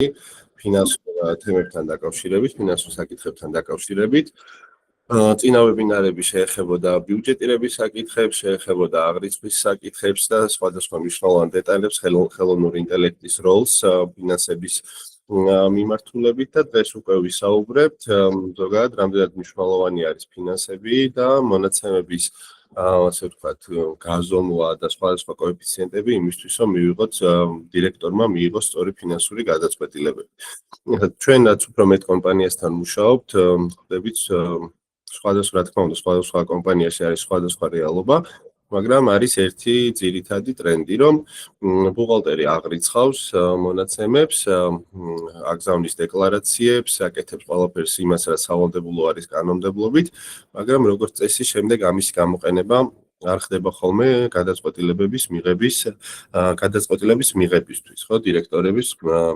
ფინანსურ თემებთან დაკავშირებით, ფინანსურ საკითხებთან დაკავშირებით. წინა ვებინარები შეეხებოდა ბიუჯეტირების საკითხებს, შეეხებოდა აღრიცხვის საკითხებს და სხვადასხვა მნიშვნელოვან დეტალებს ხელოვნური ინტელექტის როლს ფინანსების მიმართულებით და დღეს უკვე ვისაუბრებთ ზოგადად რამდენად მნიშვნელოვანი არის ფინანსები და მონაცემების ასე ვთქვათ, გაზომვა და სხვადასხვა კოეფიციენტები იმისთვის, რომ მივიღოთ დირექტორმა მიიღოს სწორი ფინანსური გადაწყვეტილებები. ჩვენაც უფრო მეტ კომპანიასთან მუშაობთ, ხვდებით სხვადასხვა, რა თქმა უნდა, სხვადასხვა კომპანიაში არის სხვადასხვა რეალობა, მაგრამ არის ერთი ძირითადი ტრენდი, რომ ბუღალტერი აღრიცხავს მონაცემებს, აგზავნის დეკლარაციებს, აკეთებს ყველაფერს იმას, რაც სავალდებულო არის კანონმდებლობით, მაგრამ როგორც წესი, შემდეგ ამის გამოყენება არ ხდება ხოლმე გადაწყვეტილების მიღებისთვის, ხო, დირექტორების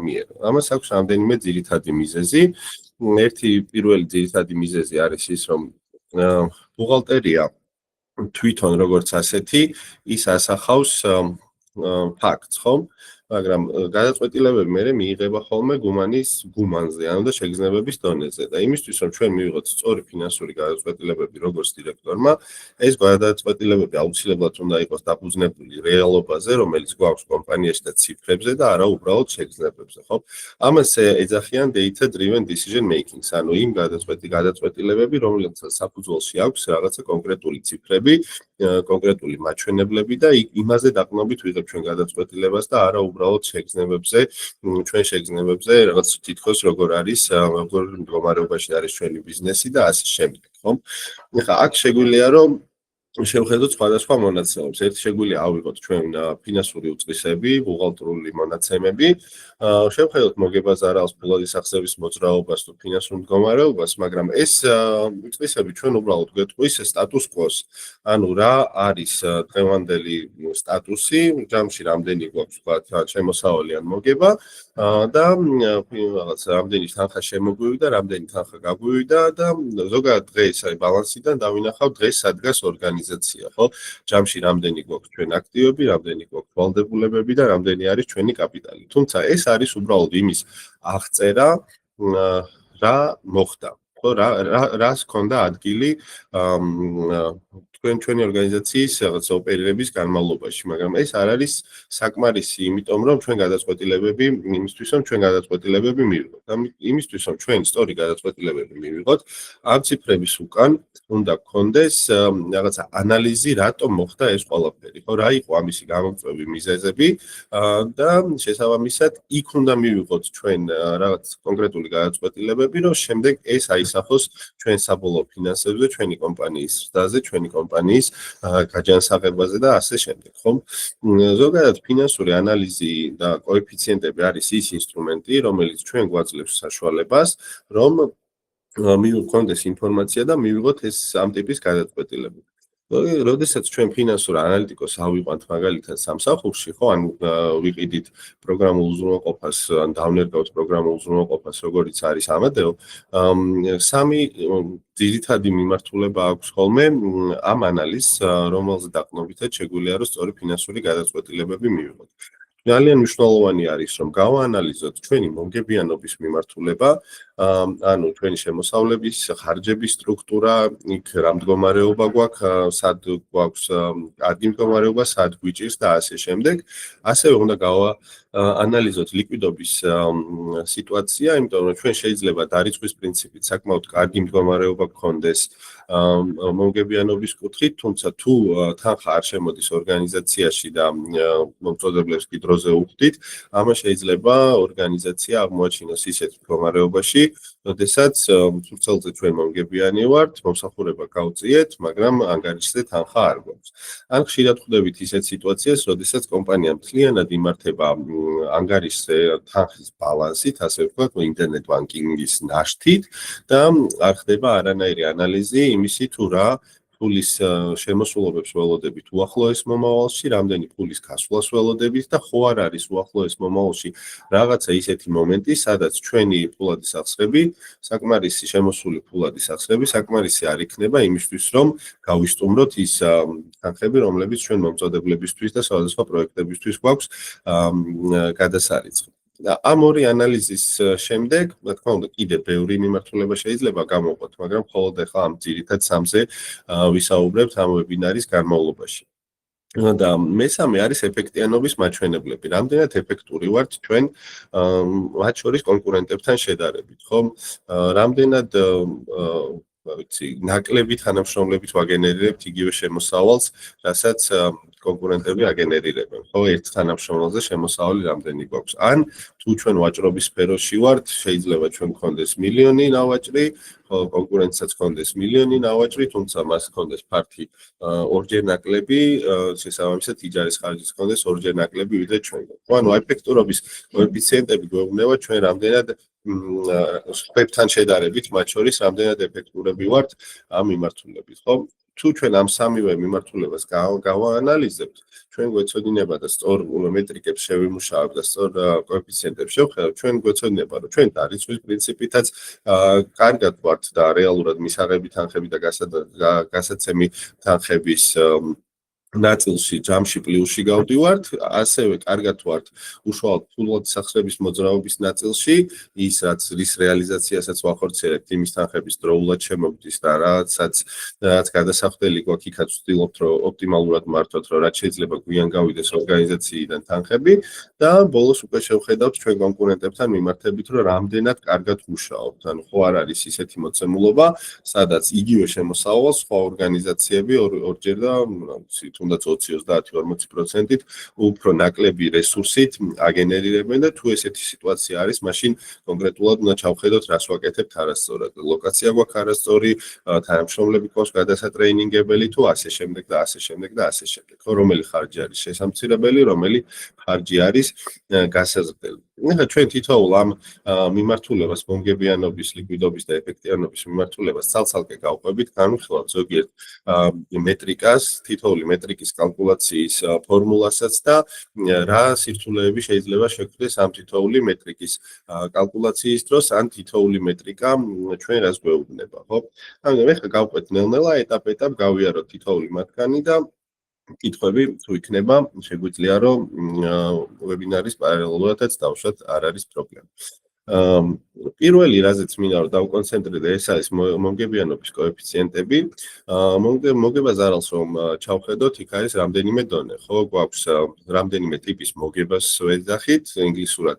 მიერ. ამას აქვს რამდენიმე ძირითადი მიზეზი. ერთი პირველი ძირითადი მიზეზი არის ის, რომ ბუღალტერია თვითონ როგორც ასეთი ის ასახავს ფაქტს, ხო? მაგრამ გადაწყვეტილებები მე მიიღება ხოლმე გუმანზე, ანუ და შეგრძნებების დონეზე და იმისთვის რომ ჩვენ მივიღოთ სწორი ფინანსური გადაწყვეტილებები როგორც დირექტორმა, ეს გადაწყვეტილებები აუცილებლად უნდა იყოს დაფუძნებული რეალობაზე, რომელიც გვაქვს კომპანიაში და ციფრებზე და არა უბრალოდ შეგრძნებებზე, ხო? ამას ეძახიან data driven decision making, ანუ იმ გადაწყვეტილებები, რომელსაც საფუძველში აქვს რაღაცა კონკრეტული ციფრები, კონკრეტული მაჩვენებლები და იმაზე დაყრდნობით ვიღებ ჩვენ გადაწყვეტილებას და არა უბრალოდ ჩვენ შეგრძნებებზე რაღაც თითქოს როგორ მდგომარეობაში არის ჩვენი ბიზნესი და ასე შემდეგ, ხო? ეხლა აქ შეგვიძლია რომ შევხედოთ სხვადასხვა მონაცემებს. ერთი შეგვიძლია ავიღოთ ჩვენ ფინანსური უწყისები, ბუღალტრული მონაცემები, შევხედოთ მოგებაზარალს, ფულადის ახსების მოძრაობას თუ ფინანსურ მდგომარეობას, მაგრამ ეს უწყისები ჩვენ უბრალოდ გვეტყვის სტატუს კვოს. ანუ რა არის დღევანდელი სტატუსი, ჯამში რამდენი გვაქვს ვთქვათ შემოსავალი ან მოგება და რაღაც რამდენი თანხა შემოგვივიდა, რამდენი თანხა გაგვივიდა და ზოგადად დღეს აი ბალანსიდან დავინახავ დღეს სადგას ორგანიზაცია, ხო? ჯამში რამდენი გვაქვს ჩვენ აქტივები, რამდენი გვაქვს ვალდებულებები და რამდენი არის ჩვენი კაპიტალი. თუმცა ეს არის უბრალოდ იმის აღწერა, რა მოხდა, ხო? რას ჰქონდა ადგილი ჩვენი ორგანიზაციის რაღაც ოპერირების განმავლობაში, მაგრამ ეს არ არის საკმარისი, იმიტომ რომ ჩვენ გადაწყვეტილებები მივიღოთ. იმისთვის რომ ჩვენ სწორი გადაწყვეტილებები მივიღოთ, ამ ციფრების უკან უნდა გქონდეს რაღაცა ანალიზი, რატომ მოხდა ეს ყველაფერი, ხო? რა იყო ამისი გამომწვევი მიზეზები და შესაბამისად იქ უნდა მივიღოთ ჩვენ რაღაც კონკრეტული გადაწყვეტილებები, რომ შემდეგ ეს აისახოს ჩვენ საბოლოო ფინანსებზე, ჩვენი კომპანიის ზრდაზე, ჩვენი კომპანიის გაჯანსაღებაზე და ასე შემდეგ, ხო? ზოგადად ფინანსური ანალიზი და კოეფიციენტები არის ის ინსტრუმენტი, რომელიც ჩვენ გვაძლევს საშუალებას, რომ მივიღოთ ინფორმაცია და მივიღოთ ამ ტიპის გადაწყვეტილებები. როდესაც ჩვენ ფინანსურ ანალიტიკოს ავიყვანთ მაგალითად სამსახურში, ხო, ან ვიყიდით პროგრამულ უზრუნველყოფას, ან დავნერგავთ პროგრამულ უზრუნველყოფას, როგორიც არის ამადეო, სამი ძირითადი მიმართულება აქვს ხოლმე ამ ანალიზს, რომელზე დაყრდნობითაც შეგვიძლია რომ სწორი ფინანსური გადაწყვეტილებები მივიღოთ. ძალიან მნიშვნელოვანი არის, რომ გავაანალიზოთ ჩვენი მომგებიანობის მიმართულება, ანუ ჩვენი შემოსავლების, ხარჯების სტრუქტურა, იქ რა მდგომარეობა გვაქვს, სად გვაქვს კარგი მდგომარეობა, სად გვიჭირს და ასე შემდეგ. ასევე უნდა გავაანალიზოთ ლიკვიდობის სიტუაცია, იმიტომ რომ ჩვენ შეიძლება დარიცხვის პრინციპით საკმაოდ კარგი მდგომარეობა გქონდეს მომგებიანობის კუთხით, თუმცა თუ თანხა არ შემოდის ორგანიზაციაში და მომწოდებლებს კი დროზე უხდით, ამას შეიძლება ორგანიზაცია აღმოაჩინოს ისეთ მდგომარეობაში, როდესაც ფურცელზე ჩვენ მომგებიანი ვართ, მომსახურება გავწიეთ, მაგრამ ანგარიშზე თანხა არ გვაქვს. ან ხშირად ხვდებით ისეთ სიტუაციას, როდესაც კომპანია მთლიანად იმართება ანგარიშზე თანხის ბალანსით, ასე ვთქვათ, ინტერნეტ ბანკინგის ნაშთით და არ ხდება არანაირი ანალიზი იმისი თუ რა ფულის შემოსულობებს ველოდებით უახლოეს მომავალში, რამდენი ფულის გასვლას ველოდებით და ხო არ არის უახლოეს მომავალში რაღაცა ისეთი მომენტი, სადაც ჩვენი ფულადის ახსრები, საკმარისი შემოსული ფულადის ახსრები საკმარისი არ იქნება იმისთვის, რომ გავისტუმროთ ის თანხები, რომლებიც ჩვენ მომწოდებლებისთვის და სხვადასხვა პროექტებისთვის გვაქვს გადასარიცხი. და ამ ორი ანალიზის შემდეგ, რა თქმა უნდა, კიდევ ბევრი მიმართულება შეიძლება გამოვყოთ, მაგრამ მხოლოდ ახლა ამ ძირითად სამზე ვისაუბრებთ ამ ვებინარის განმავლობაში. და მესამე არის ეფექტიანობის მაჩვენებლები. რამდენად ეფექტური ვართ ჩვენ მათ შორის კონკურენტებთან შედარებით, ხო? რამდენად ვიცი, ნაკლები თანამშრომლებით ვაგენერირებთ იგივე შემოსავალს, რასაც კონკურენტები აგენერირებენ. ხო, ერთ თანამშრომელზე შემოსავალი რამდენი გვაქვს? ან თუ ჩვენ ვაჭრობის სფეროში ვართ, შეიძლება ჩვენ გქონდეს მილიონი ნავაჭრი, ხო, კონკურენტსაც გქონდეს მილიონი ნავაჭრი, თუმცა მას გქონდეს ფართი ორჯერ ნაკლები, შესაბამისად იჯარის ხარჯიც გქონდეს ორჯერ ნაკლები, ვიდრე ჩვენ. ხო, ანუ ეფექტურობის კოეფიციენტები გვეუბნება ჩვენ რამდენად სხვებთან შედარებით, მათ შორის რამდენად ეფექტურები ვართ ამ მიმართულებით, ხო? თუ ჩვენ ამ სამივე მიმართულებას გავაანალიზებთ, ჩვენ გვეცოდინება და სწორ მეტრიკებს შევიმუშავებთ და სწორ კოეფიციენტებს შევხედავთ, ჩვენ გვეცოდინება, რომ ჩვენ დარიცხვის პრინციპითაც კარგად ვართ და რეალურად მისაღები თანხები და გასაცემი თანხების ნაწილში ჯამში პლუსში გავდივართ, ასევე კარგად ვართ უშუალოდ ფულად სახსრების მოძრაობის ნაწილში, ის რაც რის რეალიზაციასაც ვახორციელებთ, იმის თანხების დროულად შემოგდის და რაც გადასახდელი გვაქვს, იქაც ვცდილობთ, რომ ოპტიმალურად მართოთ, რომ რაც შეიძლება გვიან გავიდეს ორგანიზაციიდან თანხები და ბოლოს უკვე შევხედავთ ჩვენ კონკურენტებთან მიმართებით, რომ რამდენად კარგად მუშაობთ. ანუ ხო არ არის ისეთი მოცემულობა, სადაც იგივე შემოსავალს სხვა ორგანიზაციები ორჯერ და თუნდაც 20-30-40%-ით უფრო ნაკლები რესურსით აგენერირებენ და თუ ესეთი სიტუაცია არის, მაშინ კონკრეტულად უნდა ჩავხედოთ, რას ვაკეთებთ არასწორად. ლოკაცია გვაქვს არასწორი, თანამშრომლები გვაქვს გადასატრეინინგებელი თუ ასე შემდეგ და ასე შემდეგ და ასე შემდეგ. ხო, რომელი ხარჯი არის შესამცირებელი, რომელი ხარჯი არის გასაზრდელი. ახლა ჩვენ თითოეულ ამ მიმართულებას, მომგებიანობის, ლიკვიდობის და ეფექტიანობის მიმართულებას ცალ-ცალკე გავყვებით, განვიხილავთ ზოგიერთ მეტრიკას, თითოეული მეტრიკის კალკულაციის ფორმულასაც და რა სირთულეები შეიძლება შეგვიდეს ამ თითოეული მეტრიკის კალკულაციის დროს, ან თითოეული მეტრიკა ჩვენ რას გვეუბნება, ხო? ანუ ეხლა გავყვეთ ნელ-ნელა, ეტაპ-ეტაპ გავიაროთ თითოეული მათგანი და კითხვები თუ იქნება, შეგვიძლია რომ ვებინარის პარალელურადაც დავშვათ, არ არის პრობლემა. პირველი რაზეც მინდა რომ დავკონცენტრირდე, ეს არის მომგებიანობის კოეფიციენტები. მოგებას არალს რომ ჩავხედოთ, იქ არის რამდენიმე დონე, ხო, გვაქვს რამდენიმე ტიპის მოგებას ვეძახით, ინგლისურად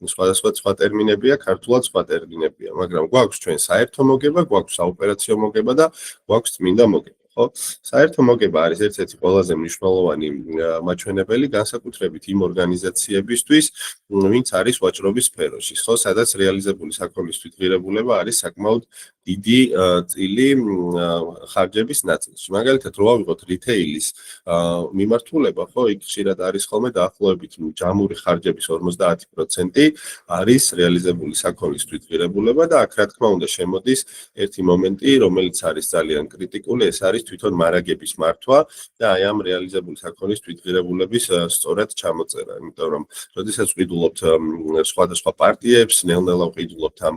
სხვადასხვა სხვა ტერმინებია, ქართულად სხვა ტერმინებია, მაგრამ გვაქვს ჩვენ საერთო მოგება, გვაქვს საოპერაციო მოგება და გვაქვს წმინდა მოგება. ხო, საერთო მოგება არის ერთ-ერთი ყველაზე მნიშვნელოვანი მაჩვენებელი განსაკუთრებით იმ ორგანიზაციებისთვის, ვინც არის ვაჭრობის სფეროში, ხო, სადაც რეალიზებული საქონლის თვითღირებულება არის საკმაოდ დიდი წილი ხარჯების ნაწილში. მაგალითად, რო ავიღოთ რიტეილის მიმართულება, ხო, იქ ხშირად არის ხოლმე დაახლოებით ჯამური ხარჯების 50% არის რეალიზებული საქონლის თვითღირებულება და აქ რა თქმა უნდა შემოდის ერთი მომენტი, რომელიც არის ძალიან კრიტიკული, ეს არის თვითონ მარაგების მართვა და აი ამ რეალიზებული საქონლის თვითღირებულების სწორად ჩამოწერა, იმიტომ რომ როდესაც ვყიდულობთ სხვადასხვა პარტიებს, ნელ-ნელა ვყიდულობთ ამ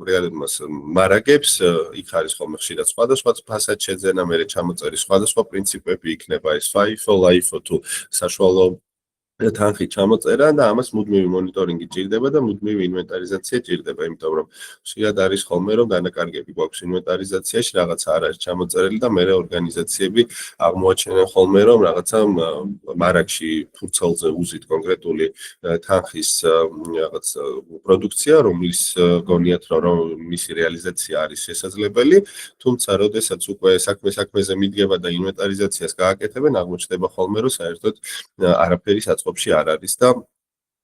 რეალიზებას მარაგებს, იქ არის ხოლმე ხშირად სხვადასხვა ფასად შეძენა, მერე ჩამოწერი სხვადასხვა პრინციპები იქნება ეს FIFO, LIFO თუ საშუალო თანხით ჩამოწერა და ამას მუდმივი მონიტორინგი ჭირდება და მუდმივი ინვენტარიზაცია ჭირდება, იმიტომ რომ ხშირად არის ხოლმე რომ დანაკარგები გვაქვს ინვენტარიზაციაში, რაღაცა არ არის ჩამოწერილი და მერე ორგანიზაციები აღმოაჩენენ ხოლმე რომ რაღაცა მარაგში ფურცელზე უზით კონკრეტული თანხის რაღაც პროდუქცია, რომლის გონიათ რომ მისი რეალიზაცია არის შესაძლებელი, თუმცა როდესაც უკვე საქმეზე მიდგება და ინვენტარიზაციას გააკეთებენ, აღმოჩნდება ხოლმე რომ საერთოდ არაფერი ყოფში არ არის და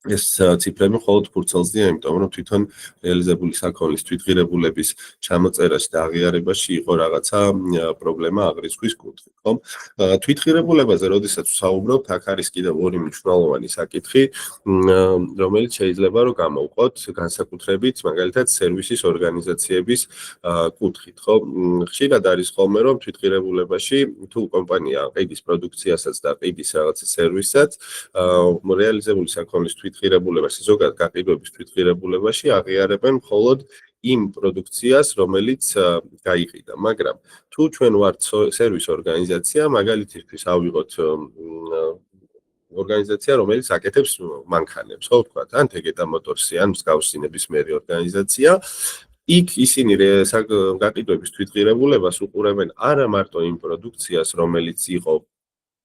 ეს ციფრები მხოლოდ ფურცელზეა, იმიტომ რომ თვითონ რეალიზებული საქონლის თვითღირებულების ჩამოწერაში და აღიარებაში იყო რაღაცა პრობლემა აღრიცხვის კუთხით, ხო? თვითღირებულებაზე როდესაც ვსაუბრობთ, აქ არის კიდევ ორი მნიშვნელოვანი საკითხი, რომელიც შეიძლება რომ გამოვყოთ განსაკუთრებით, მაგალითად, სერვისის ორგანიზაციების კუთხით, ხო? ხშირად არის ხოლმე რომ თვითღირებულებაში თუ კომპანია ყიდის პროდუქციასაც და ყიდის რაღაცა სერვისსაც, რეალიზებული საქონლის თვითღირებულებაში, ზოგადად გაყიდვების თვითღირებულებაში აღიარებენ მხოლოდ იმ პროდუქციას, რომელიც გაიყიდა, მაგრამ თუ ჩვენ ვართ სერვის ორგანიზაცია, მაგალითისთვის ავიღოთ ორგანიზაცია, რომელიც აკეთებს მანქანებს, ხო ვთქვათ, ან Tegeta Motors-ი, ან მსგავსი ნებისმიერი ორგანიზაცია. იქ ისინი გაყიდვების თვითღირებულებას უყურებენ არა მარტო იმ პროდუქციას, რომელიც იყო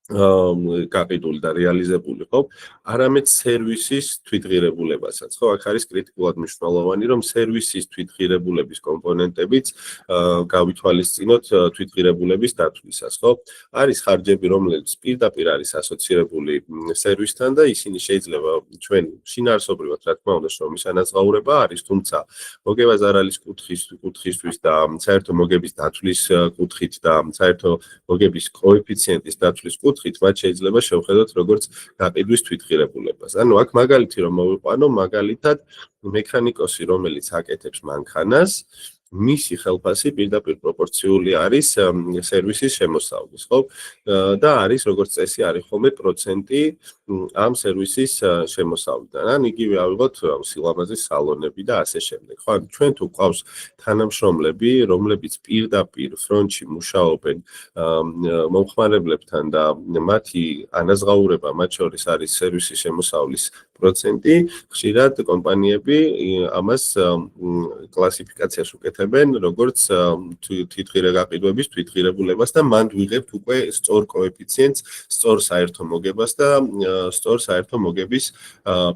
გაყიდული და რეალიზებული ხო, არამედ სერვისის თვითღირებულებასაც, ხო, აქ არის კრიტიკულად მნიშვნელოვანი, რომ სერვისის თვითღირებულების კომპონენტებიც გავითვალისწინოთ თვითღირებულების დათვლისას, ხო? არის ხარჯები, რომლებიც პირდაპირ არის ასოცირებული სერვისთან და ისინი შეიძლება ჩვენ შინაარსობრივად, რა თქმა უნდა, შრომის ანაზღაურება არის, თუმცა მოგებას არ არის კუთხისთვის და საერთო მოგების დათვლის კუთხით და საერთო მოგების კოეფიციენტის დათვლის კუთხით მათ შეიძლება შევხედოთ როგორც გაყიდვის თვითღირებულებას. ანუ აქ მაგალითი რომ მოვიყვანო, მაგალითად მექანიკოსი, რომელიც აკეთებს მანქანას, მისი ხელფასი პირდაპირ პროპორციული არის სერვისის შემოსავლის, ხო? და არის როგორც წესი არის ხოლმე პროცენტი ამ სერვისის შემოსავლიდან. ან იგივე ავიღოთ სილამაზის სალონები და ასე შემდეგ. ხო, ანუ ჩვენ თუ გვყავს თანამშრომლები, რომლებიც პირდაპირ ფრონტში მუშაობენ მომხმარებლებთან და მათი ანაზღაურება მათ შორის არის სერვისის შემოსავლის პროცენტი, ხშირად კომპანიები ამას კლასიფიკაციას უკეთებენ როგორც თვითღირებულების თვითღირებულებას და მანდ ვიღებთ უკვე სწორ კოეფიციენტს, სწორ საერთო მოგებას და სწორ საერთო მოგების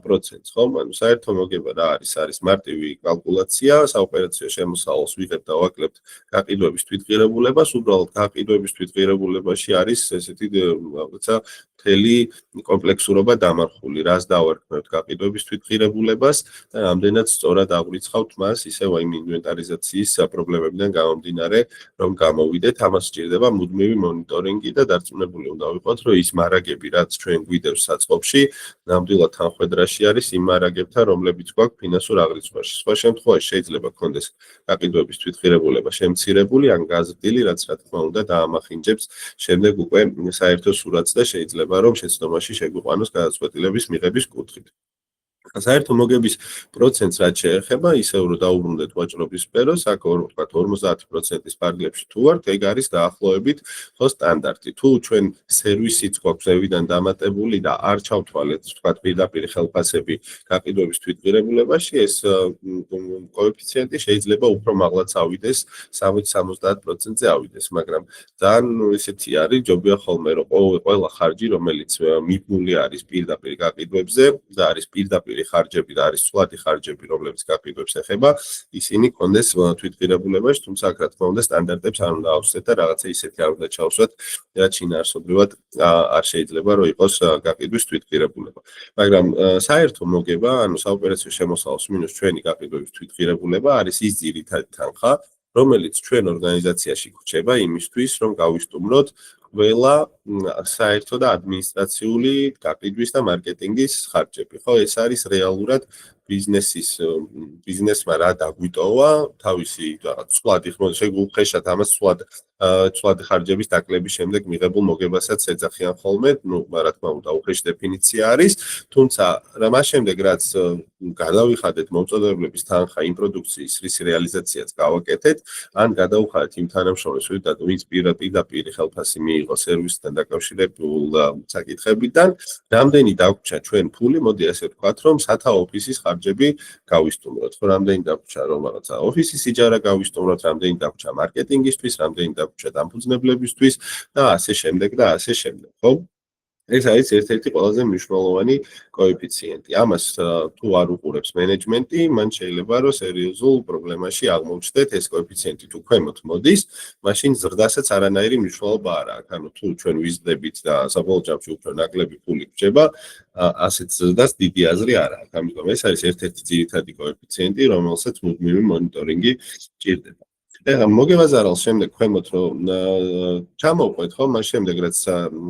პროცენტს, ხო? ანუ საერთო მოგება რა არის? არის მარტივი კალკულაცია, საოპერაციო შემოსავალს ვიღებთ და ვაკლებთ გაყიდვების თვითღირებულებას, უბრალოდ გაყიდვების თვითღირებულებაში არის ესეთი რაღაცა მთელი კომპლექსურობა დამარხული, რას დავარქმევთ გაყიდვების თვითღირებულებას და ამდენად სწორად აღვიცხავთ მას ისევ იმ ინვენტარიზაციის პრობლემებიდან გამომდინარე, რომ გამოვიდეთ, ამას სჭირდება მუდმივი მონიტორინგი და დარწმუნებული უნდა ვიყოთ, რომ ის მარაგები, რაც ჩვენ გვიდევს საწყობში, ნამდვილად თანხმედრაში არის იმ მარაგებთან, რომლებიც გვაქვს ფინანსურ აღრიცხვაში. სხვა შემთხვევაში შეიძლება გქონდეს გაყიდვების თვითღირებულება შემცირებული ან გაზრდილი, რაც რა თქმა უნდა დაამახინჯებს შემდეგ უკვე საერთო სურათს და შეიძლება რომ შეცდომაში შეგვიყვანოს გადაწყვეტილების მიღების კუთხით. საერთო მოგების პროცენტს რაც შეეხება, ისევ რომ დაუბრუნდეთ ვაჭრობის სფეროს, აქ ვთქვათ 50%-ის ფარგლებში თუ ვართ, ეგ არის დაახლოებით ხო სტანდარტი. თუ ჩვენ სერვისიც გვაქვს ზევიდან დამატებული და არ ჩავთვალეთ, ვთქვათ პირდაპირ ხელფასები გაყიდვების თვითღირებულებაში, ეს კოეფიციენტი შეიძლება უფრო მაღლაც ავიდეს, 60-70%-ზე ავიდეს, მაგრამ ძალიან ისეთი არის, ჯობია ხოლმე რომ ყველა ხარჯი, რომელიც მიბმული არის პირდაპირ გაყიდვებზე და არის პირდაპირ ხარჯები და არის სვლადი ხარჯები, რომლებიც გაყიდვებს ეხება, ისინი კონდეს თვითღირებულებაში, თუმცა აქ რა თქმა უნდა სტანდარტებს არ უნდა ავსვათ და რაღაცა ისეთი არ უნდა ჩავსვათ, რაც შინაარსობრივად არ შეიძლება რომ იყოს გაყიდვის თვითღირებულება. მაგრამ საერთო მოგება, ანუ საოპერაციო შემოსავალს მინუს ჩვენი გაყიდვების თვითღირებულება არის ის ძირითადი თანხა, რომელიც ჩვენ ორგანიზაციაში გვრჩება იმისთვის, რომ გავისტუმროთ ყველა საერთო და ადმინისტრაციული გაყიდვის და მარკეტინგის ხარჯები. ხო, ეს არის რეალურად ბიზნესმა რა დაგვიტოვა, თავისი რაღაც სვლადი, შეგვუხეშათ ამას სვლადი ხარჯების დაკლების შემდეგ მიღებულ მოგებასაც ეძახიან ხოლმე, რა თქმა უნდა, უხეში დეფინიცია არის, თუმცა მას შემდეგ რაც გადავიხადეთ მომწოდებლების თანხა იმ პროდუქციის, რის რეალიზაციაც გავაკეთეთ, ან გადავიხადეთ იმ თანამშრომლებს, ვინც პირდაპირ ხელფასი მიიღო სერვისთან დაკავშირებულ საკითხებიდან, რამდენი დაგვრჩა ჩვენ ფული, მოდი ასე ვთქვათ, რომ სათაო ოფისის ხარჯები გავისტუმროთ, ხო, რამდენი დაგვრჩა რომ რაღაცა ოფისის იჯარა გავისტუმროთ, რამდენი დაგვრჩა მარკეტინგისთვის, რამდენი დაგვრჩა დამფუძნებლებისთვის და ასე შემდეგ და ასე შემდეგ, ხო? ეს არის ერთ-ერთი ყველაზე მნიშვნელოვანი კოეფიციენტი. ამას თუ არ უყურებს მენეჯმენტი, მან შეიძლება რომ სერიოზულ პრობლემაში აღმოჩნდეთ, ეს კოეფიციენტი თუ ქვემოთ მოდის, მაშინ ზრდასაც არანაირი მნიშვნელობა არ აქვს. ანუ თუ ჩვენ ვიზრდებით და საბოლოო ჯამში უფრო ნაკლები ფული გვჭება, ასეთ ზრდას დიდი აზრი არ აქვს. ამიტომ ეს არის ერთ-ერთი ძირითადი კოეფიციენტი, რომელსაც მუდმივი მონიტორინგი ჭირდება. ეხლა მოგებაზარალს შემდეგ ქვემოთ რომ ჩამოვყვეთ ხო, მას შემდეგ რაც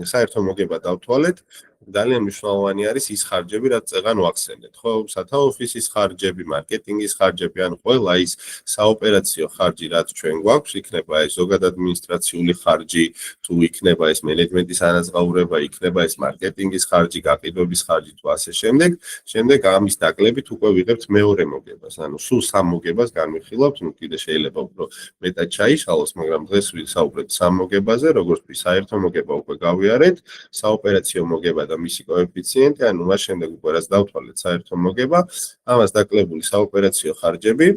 საერთო მოგება დავთვალეთ, ძალიან მნიშვნელოვანი არის ის ხარჯები, რაც წეღან ვახსენეთ, ხო? სათაო ოფისის ხარჯები, მარკეტინგის ხარჯები, ანუ ყველა ის საოპერაციო ხარჯი, რაც ჩვენ გვაქვს, იქნება ეს ზოგადადმინისტრაციული ხარჯი, თუ იქნება ეს მენეჯმენტის ანაზღაურება, იქნება ეს მარკეტინგის ხარჯი, გაყიდვების ხარჯი თუ ასე შემდეგ. შემდეგ ამის დაკლებით უკვე ვიღებთ მეორე მოგებას, ანუ სულ სამ მოგებას განვიხილავთ, ნუ კიდე შეიძლება უფრო მეტად ჩაიშალოს, მაგრამ დღეს ვისაუბრეთ სამ მოგებაზე, როგორც ვთქვი, საერთო მოგება უკვე გავიარეთ, საოპერაციო მოგება და მისი კოეფიციენტი, ანუ მას შემდეგ უკვე რაც დავთვალეთ საერთო მოგება, ამას დაკლებული საოპერაციო ხარჯები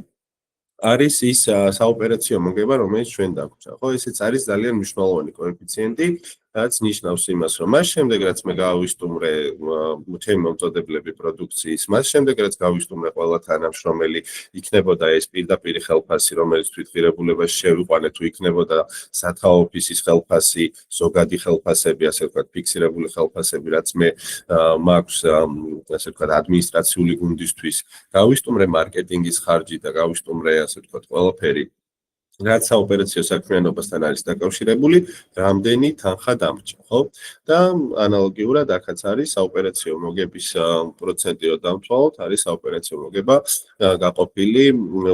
არის ის საოპერაციო მოგება, რომელიც ჩვენ დაგვჭა. ხო, ესეც არის ძალიან მნიშვნელოვანი კოეფიციენტი, რაც ნიშნავს იმას, რომ მას შემდეგ რაც მე გავისტუმრე ჩემი მომწოდებლები პროდუქციის, მას შემდეგ რაც გავისტუმრე ყველა თანამშრომელი, იქნებოდა ეს პირდაპირი ხელფასი, რომელიც თვითღირებულებაში შევიყვანე, თუ იქნებოდა სათაო ოფისის ხელფასი, ზოგადი ხელფასები, ასე ვთქვათ, ფიქსირებული ხელფასები, რაც მე მაქვს, ასე ვთქვათ, ადმინისტრაციული გუნდისთვის, გავისტუმრე მარკეტინგის ხარჯი და გავისტუმრე, ასე ვთქვათ, ყველაფერი რაც საოპერაციო საქმიანობასთან არის დაკავშირებული, რამდენი თანხა დამრჩა, ხო? და ანალოგიურად აქაც არის საოპერაციო მოგების პროცენტი რო დავთვალოთ, არის საოპერაციო მოგება გაყოფილი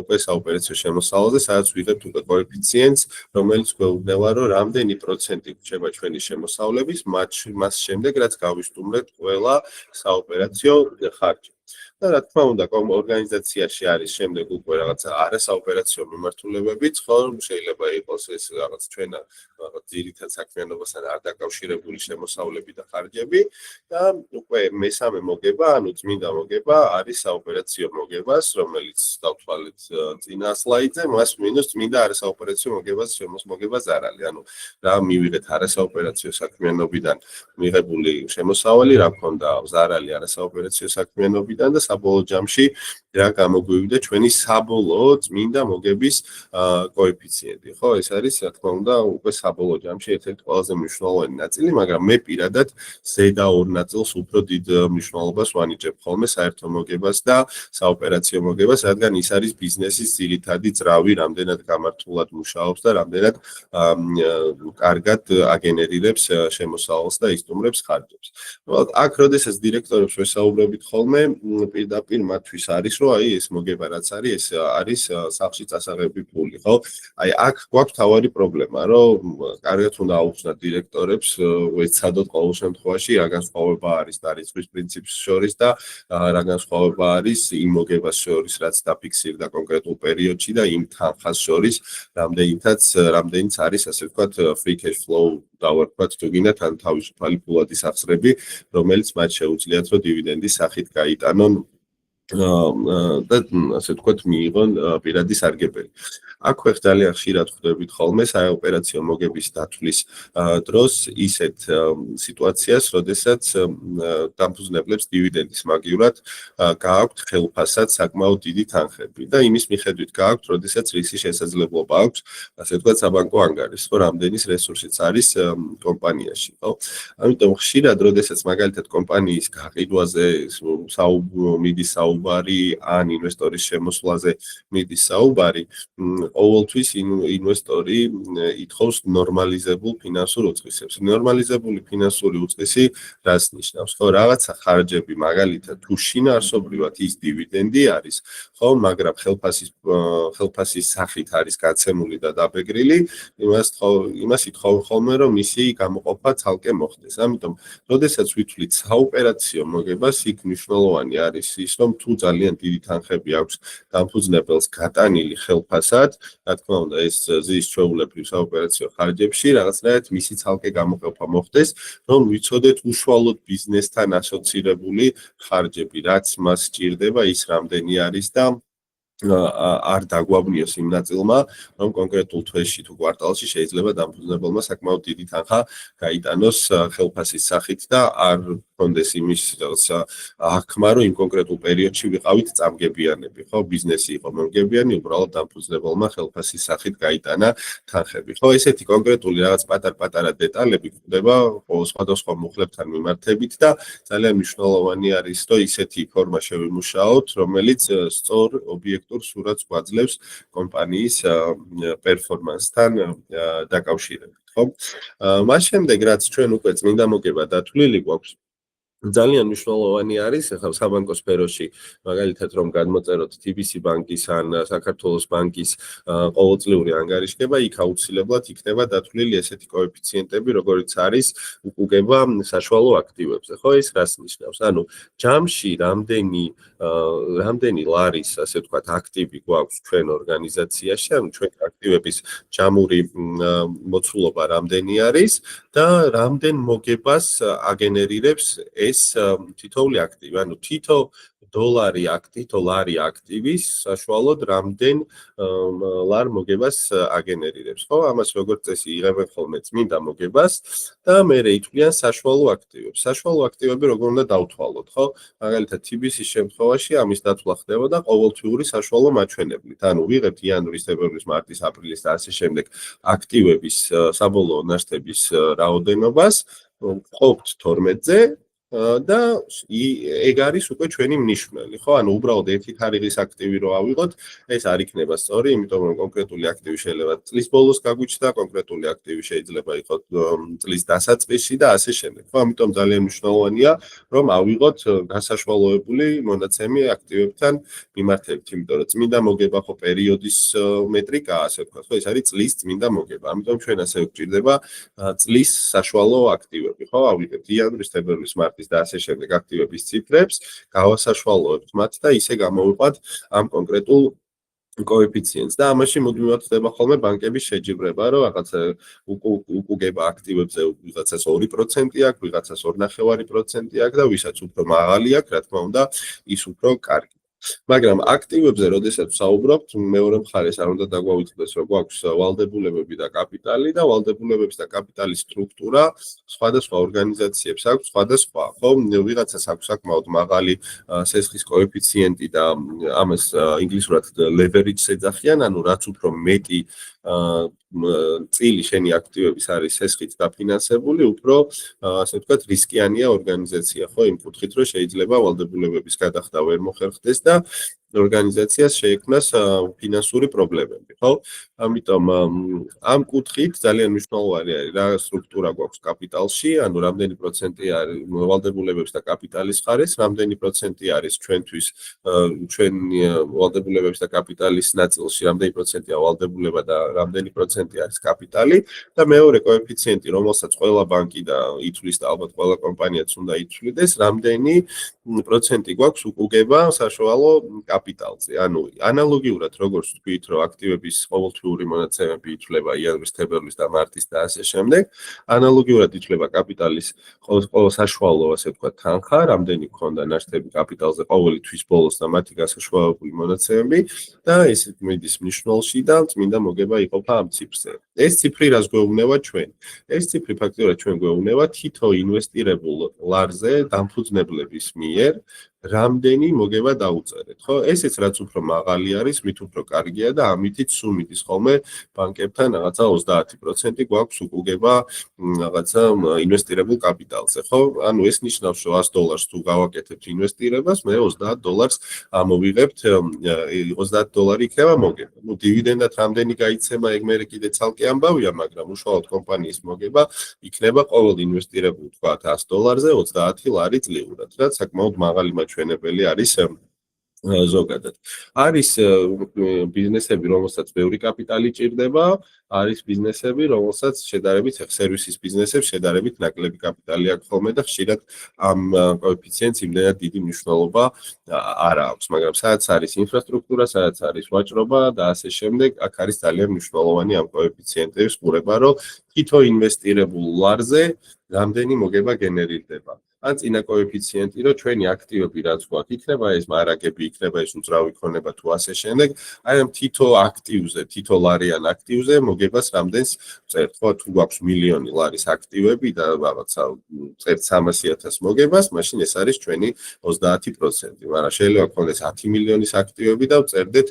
უკვე საოპერაციო შემოსავალზე, სადაც ვიღებთ უკვე კოეფიციენტს, რომელიც გვეუბნება, რომ რამდენი პროცენტი რჩება ჩვენი შემოსავლების, მას შემდეგ რაც გავისტუმრეთ ყველა საოპერაციო ხარჯი. და რა თქმა უნდა, ორგანიზაციაში არის შემდეგ უკვე რაღაც არასაოპერაციო მიმართულებებიც, ხო, შეიძლება იყოს ეს რაღაც ჩვენ რაღაც ძირითად საქმიანობასთან არ დაკავშირებული შემოსავლები და ხარჯები და უკვე მესამე მოგება, ანუ წმინდა მოგება არის საოპერაციო მოგებას, რომელიც დავთვალეთ წინა სლაიდზე, მას მინუს წმინდა არასაოპერაციო მოგებას შემოსმოგება ზარალი. ანუ რა მივიღეთ არასაოპერაციო საქმიანობიდან მიღებული შემოსავალი, რა მქონდა ზარალი არასაოპერაციო საქმიანობიდან და საბოლოო ჯამში რა გამოგვივიდა ჩვენი საბოლოო წმინდა მოგების კოეფიციენტი. ხო, ეს არის რა თქმა უნდა უკვე საბოლოო ჯამში ერთ-ერთი ყველაზე მნიშვნელოვანი ნაწილი, მაგრამ მე პირადად ზედა ორ ნაწილს უფრო დიდ მნიშვნელობას ვანიჭებ ხოლმე საერთო მოგებას და საოპერაციო მოგებას, რადგან ის არის ბიზნესის ძირითადი ძრავი, რამდენად გამართულად მუშაობს და რამდენად კარგად აგენერირებს შემოსავალს და ისტუმრებს ხარჯებს. აქ როდესაც დირექტორებს ვესაუბრებით ხოლმე, პირდაპირ მათთვის არის, რომ აი ეს მოგება რაც არის, ეს არის სახლში წასაღები ფული, ხო? აი აქ გვაქვს თავარი პრობლემა, რომ კარგად უნდა აუხსნათ დირექტორებს, ეცადოთ ყოველ შემთხვევაში რა განსხვავება არის დარიცხვის პრინციპს შორის და რა განსხვავება არის იმ მოგებას შორის, რაც დაფიქსირდა კონკრეტულ პერიოდში და იმ თანხას შორის, რამდენიც არის, ასე ვთქვათ, free cash flow დავარქვათ თუ გინდათ ან თავისუფალი ფულადი სახსრები, რომელიც მათ შეუძლიათ, რომ დივიდენდის სახით გაიტანონ და ასე ვთქვათ, მიიღონ პირადი სარგებელი. აქვე ძალიან ხშირად ხვდებით ხოლმე საოპერაციო მოგების დათვლის დროს ისეთ სიტუაციას, როდესაც დამფუძნებლებს დივიდენდის მაგივრად გააქვთ ხელფასად საკმაოდ დიდი თანხები და იმის მიხედვით გააქვთ, როდესაც რისი შესაძლებლობა აქვს, ასე ვთქვათ, საბანკო ანგარიშს, რომ რამდენის რესურსიც არის კომპანიაში, ხო? ამიტომ ხშირად, როდესაც მაგალითად კომპანიის გაყიდვაზე მიდის საუბარი, ან ინვესტორის შემოსვლაზე მიდის საუბარი, ყოველთვის ინვესტორი ითხოვს ნორმალიზებულ ფინანსურ უწყისებს. ნორმალიზებული ფინანსური უწყისი რას ნიშნავს? ხო, რაღაცა ხარჯები, მაგალითად, თუ შინაარსობრივად ის დივიდენდი არის, ხო, მაგრამ ხელფასის სახით არის გაცემული და დაბეგრილი, იმას ითხოვენ ხოლმე, რომ მისი გამოყოფა ცალკე მოხდეს. ამიტომ, როდესაც ვითვლით საოპერაციო მოგებას, იქ მნიშვნელოვანი არის ის, რომ თუ ძალიან დიდი თანხები აქვს დამფუძნებელს გატანილი ხელფასად, რა თქმა უნდა, ეს ზის ჩვეულებრივ საოპერაციო ხარჯებში რაღაცნაირად მისი ცალკე გამოყოფა მოხდეს, რომ ვიცოდეთ უშუალოდ ბიზნესთან ასოცირებული ხარჯები, რაც მას სჭირდება, ის რამდენი არის და არ დაგვაბნიოს იმ ნაწილმა, რომ კონკრეტულ თვეში თუ კვარტალში შეიძლება დამფუძნებელმა საკმაოდ დიდი თანხა გაიტანოს ხელფასის სახით და არ კონდეს იმის აღქმა, რომ იმ კონკრეტულ პერიოდში ვიყავით წამგებიანები, ხო, ბიზნესი იყო მომგებიანი, უბრალოდ დამფუძნებელმა ხელფასის სახით გაიტანა თანხები. ხო, ესეთი კონკრეტული რაღაც პატარ-პატარა დეტალები გვხვდება სხვადასხვა მუხლებთან მიმართებით და ძალიან მნიშვნელოვანი არის, რომ ისეთი ფორმა შევიმუშაოთ, რომელიც სწორ ობიექტურ სურათს გვაძლევს კომპანიის პერფორმანსთან დაკავშირებით, ხო? მას შემდეგ, რაც ჩვენ უკვე წმინდა მოგება დათვლილი გვაქვს, ძალიან მნიშვნელოვანი არის ახლა საბანკო სფეროში, მაგალითად რომ გადმოწეროთ TBC ბანკის ან საქართველოს ბანკის ყოველწლიური ანგარიშგება, იქ აუცილებლად იქნება დათვლილი ესეთი კოეფიციენტები, როგორიც არის უკუგება საშუალო აქტივებზე. ხო, ეს რას ნიშნავს? ანუ ჯამში რამდენი ლარის, ასე ვთქვათ, აქტივი გვაქვს ჩვენ ორგანიზაციაში, ანუ ჩვენ აქტივების ჯამური მოცულობა რამდენი არის და რამდენ მოგებას აგენერირებს ეს თითოეული აქტივი. ანუ თითო დოლარი აქტივის საშუალოდ რამდენ ლარ მოგებას აგენერირებს, ხო? ამას როგორც წესი იღებენ ხოლმე წმინდა მოგებას და მერე ითვლიან საშუალო აქტივებს. საშუალო აქტივები როგორ უნდა დავთვალოთ, ხო? მაგალითად, TBC-ის შემთხვევაში ამის დათვლა ხდებოდა ყოველთვიური საშუალო მაჩვენებლით. ანუ ვიღებთ იანვრის, თებერვლის, მარტის, ապრილის და ასე შემდეგ აქტივების საბოლოო ნაშთების რაოდენობას, ყოფთ 12-ზე და ეგ არის უკვე ჩვენი მნიშვნელი, ხო? ანუ უბრალოდ ერთი თარიღის აქტივი რო ავიღოთ, ეს არ იქნება სწორი, იმიტომ რომ კონკრეტული აქტივი შეიძლება წლის ბოლოს გაგვიჩნდა, კონკრეტული აქტივი შეიძლება იყოს წლის დასაწყისში და ასე შემდეგ. ხო, ამიტომ ძალიან მნიშვნელოვანია, რომ ავიღოთ გასაშვალოებული მონაცემი აქტივებთან მიმართებით, იმიტომ რომ წმინდა მოგება ხო პერიოდის მეტრიკაა, ასე ვთქვათ, ხო, ეს არის წლის წმინდა მოგება. ამიტომ ჩვენ ასე გვჭირდება წლის საშუალო აქტივები, ხო? ავიღებთ იანვრის, თებერვლის, მარტის და ასე შემდეგ აქტივების ციფრებს, გავასაშვალოებთ მათ და ისე გამოვიყვანთ ამ კონკრეტულ კოეფიციენტს და ამაში მუდმივად ხდება ხოლმე ბანკების შეჯიბრება, რომ რაღაცა უკუგება აქტივებზე ვიღაცას 2% აქვს, ვიღაცას 2.5% აქვს და ვისაც უფრო მაღალი აქვს, რა თქმა უნდა, ის უფრო კარგი. მაგრამ აქტივებზე, როდესაც ვსაუბრობთ, მეორე მხარეს არ უნდა დაგვაუწყდეს, რომ გვაქვს ვალდებულებები და კაპიტალი და ვალდებულებების და კაპიტალის სტრუქტურა სხვადასხვა ორგანიზაციებს აქვს სხვადასხვა, ხო? ვიღაცას აქვს საკმაოდ მაღალი სესხის კოეფიციენტი და ამას ინგლისურად leverage-ს ეძახიან, ანუ რაც უფრო მეტი წილი შენი აქტივების არის სესხით დაფინანსებული, უფრო ასე ვთქვათ, რისკიანია ორგანიზაცია, ხო, იმ კუთხით, რომ შეიძლება ვალდებულებების გადახდა ვერ მოხერხდეს და ორგანიზაციას შეექმნას ფინანსური პრობლემები, ხო? ამიტომ ამ კუთხით ძალიან მნიშვნელოვანი არის რა სტრუქტურა გვაქვს კაპიტალში, ანუ რამდენი პროცენტი არის ვალდებულებების და კაპიტალის ხარეს, რამდენი პროცენტი არის ჩვენთვის ჩვენი ვალდებულებების და კაპიტალის ნაწილში, რამდენი პროცენტია ვალდებულება და რამდენი პროცენტი არის კაპიტალი და მეორე კოეფიციენტი, რომელსაც ყველა ბანკი და ითვლის და ალბათ ყველა კომპანიაც უნდა ითვლიდეს, რამდენი პროცენტი გვაქვს უკუგება საშუალო კაპიტალზე. ანუ ანალოგიურად როგორც თქვით, რომ აქტივების ყოველთვიური მონაცემები ითვლება იანვრის, თებერვლის და მარტის და ასე შემდეგ, ანალოგიურად ითვლება კაპიტალის ყოველ საშუალო, ასე ვთქვათ, თანხა, რამდენი გქონდა ნაშთები კაპიტალზე ყოველი თვის ბოლოს და მათი გასაშუალებული მონაცემები და ესეთ მიდის მნიშვნელში და წმინდა მოგება იყოფა ამ ციფრზე. ეს ციფრი რას გვეუბნება ჩვენ? ეს ციფრი ფაქტობრივად ჩვენ გვეუბნება თითო ინვესტირებულ ლარზე დამფუძნებლების მიერ რამდენი მოგება დაუწერეთ, ხო? ესეც რაც უფრო მაღალი არის, მით უფრო კარგია და ამითიც სუმითის ხოლმე ბანკებთან რაღაცა 30% გვაქვს უკუგება რაღაცა ინვესტირებულ კაპიტალზე, ხო? ანუ ეს ნიშნავს, რომ $100 თუ გავაკეთებთ ინვესტირებას, მე $30 ამოვიღებთ, $30 იქნება მოგება. ნუ დივიდენდად რამდენი გაიცემა, ეგ მე კიდე ცალკე ამბავია, მაგრამ უშუალოდ კომპანიის მოგება იქნება ყოველ ინვესტირებულ, თქვა $100-ზე 30 ლარი წლიურად, რაც საკმაოდ მაღალი ჩვენებელი არის ზოგადად. არის ბიზნესები, რომელსაც ბევრი კაპიტალი ჭირდება, არის ბიზნესები, რომელსაც შედარებით სერვისის ბიზნესებს შედარებით ნაკლები კაპიტალი აქვს ხოლმე და ხშირად ამ კოეფიციენტს იმდენად დიდი მნიშვნელობა არ აქვს, მაგრამ სადაც არის ინფრასტრუქტურა, სადაც არის ვაჭრობა და ასე შემდეგ, აქ არის ძალიან მნიშვნელოვანი ამ კოეფიციენტების ყურება, რომ თითო ინვესტირებულ ლარზე რამდენი მოგება გენერირდება. ან წინა კოეფიციენტი, რომ ჩვენი აქტივები რაც გვაქვს, იქნება ეს მარაგები, იქნება ეს უძრავი ქონება თუ ასე შემდეგ, აი ამ თითო აქტივზე, თითო ლარიან აქტივზე მოგებას რამდენს წერთ, ხო, თუ გვაქვს მილიონი ლარის აქტივები და რაღაცა წერთ 300,000 მოგებას, მაშინ ეს არის ჩვენი 30%, მაგრამ შეიძლება გქონდეს 10 მილიონის აქტივები და წერდეთ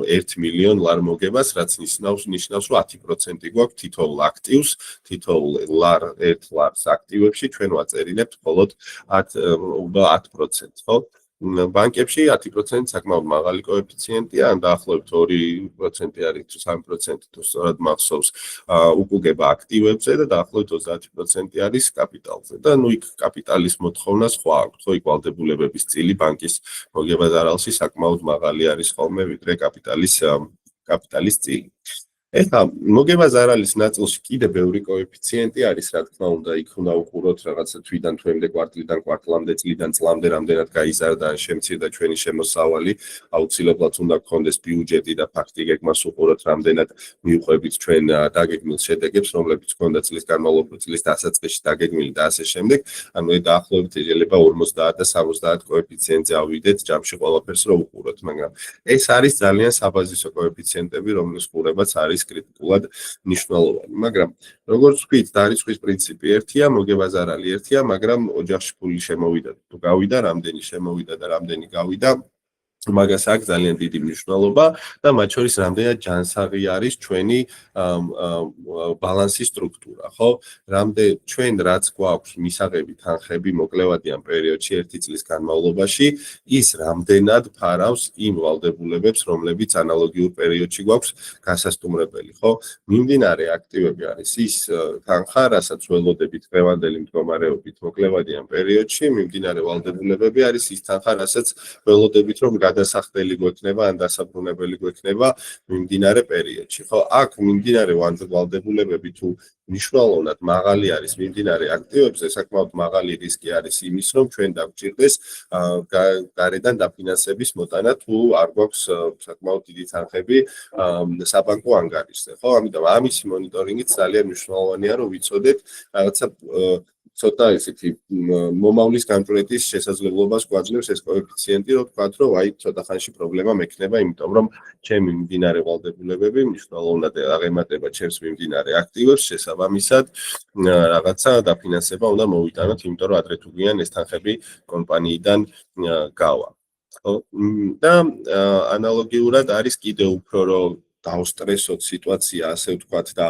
1 მილიონ ლარ მოგებას, რაც ნიშნავს, რომ 10% გვაქვს თითოეულ აქტივს, თითოეულ ლარ 1 ლარს აქტივებში ჩვენ ვაწერინებთ მხოლოდ 10%, ხო? ბანკებში 10% საკმაოდ მაღალი კოეფიციენტია, ან დაახლოებით 2% არის თუ 3% თუ სწორად მახსოვს უკუგება აქტივებზე და დაახლოებით 30% არის კაპიტალზე. და ნუ იქ კაპიტალის მოთხოვნა სხვა აქვს, ხო, იქ ვალდებულებების წილი ბანკის მოგება ზარალში საკმაოდ მაღალი არის ხოლმე ვიდრე კაპიტალის წილი. ეხლა მოგებაზარალის ნაწილში კიდე ბევრი კოეფიციენტი არის, რა თქმა უნდა, იქ უნდა უყუროთ რაღაცა თვიდან თვემდე, კვარტლიდან კვარტლამდე, წლიდან წლამდე რამდენად გაიზარდა ან შემცირდა ჩვენი შემოსავალი, აუცილებლად უნდა გქონდეს ბიუჯეტი და ფაქტი გეგმას უყუროთ, რამდენად მივყვებით ჩვენ დაგეგმილ შედეგებს, რომლებიც გქონდა წლის განმავლობაში, წლის დასაწყისში დაგეგმილი და ასე შემდეგ. ანუ დაახლოებით შეიძლება 50 და 70 კოეფიციენტზე ავიდეთ ჯამში ყველაფერს რო უყუროთ, მაგრამ ეს არის ძალიან საბაზისო კოეფიციენტები, რომლის ყურებაც არის კრიტიკულად მნიშვნელოვანი, მაგრამ როგორც ვთქვით, დარიცხვის პრინციპი ერთია, მოგებაზარალი ერთია, მაგრამ ოჯახში ფული შემოვიდა თუ გავიდა, რამდენი შემოვიდა და რამდენი გავიდა, მაგას აქვს ძალიან დიდი მნიშვნელობა და მათ შორის რამდენად ჯანსაღი არის ჩვენი ბალანსის სტრუქტურა, ხო? ჩვენ რაც გვაქვს მისაღები თანხები მოკლევადიან პერიოდში 1 წლის განმავლობაში, ის რამდენად ფარავს იმ ვალდებულებებს, რომლებიც ანალოგიურ პერიოდში გვაქვს გასასტუმრებელი, ხო? მიმდინარე აქტივები არის ის თანხა, რასაც ველოდებით დღევანდელი მდგომარეობით მოკლევადიან პერიოდში, მიმდინარე ვალდებულებები არის ის თანხა, რასაც ველოდებით რომ გადასახდელი გვექნება ან დასაბრუნებელი გვექნება მიმდინარე პერიოდში. ხო, აქ მიმდინარე ვალდებულებები თუ მნიშვნელოვნად მაღალი არის მიმდინარე აქტივებზე, საკმაოდ მაღალი რისკი არის იმის, რომ ჩვენ დაგვჭირდეს გარედან დაფინანსების მოტანა თუ არ გვაქვს საკმაოდ დიდი თანხები საბანკო ანგარიშზე. ხო, ამიტომ ამისი მონიტორინგიც ძალიან მნიშვნელოვანია, რომ ვიცოდეთ რაღაცა ცოტა ისეთი მომავლის განჭვრეტის შესაძლებლობას გვაძლევს ეს კოეფიციენტი, რომ ვთქვათ, რომ აი ცოტა ხანში პრობლემა მექნება, იმიტომ რომ ჩემი მიმდინარე ვალდებულებები მნიშვნელოვნად აღემატება ჩემს მიმდინარე აქტივებს, შესაბამისად რაღაცა დაფინანსება უნდა მოვიტანოთ, იმიტომ რომ ადრე თუ გვიან ეს თანხები კომპანიიდან გავა. და ანალოგიურად არის კიდევ უფრო რომ დავსტრესოთ სიტუაცია, ასე ვთქვათ და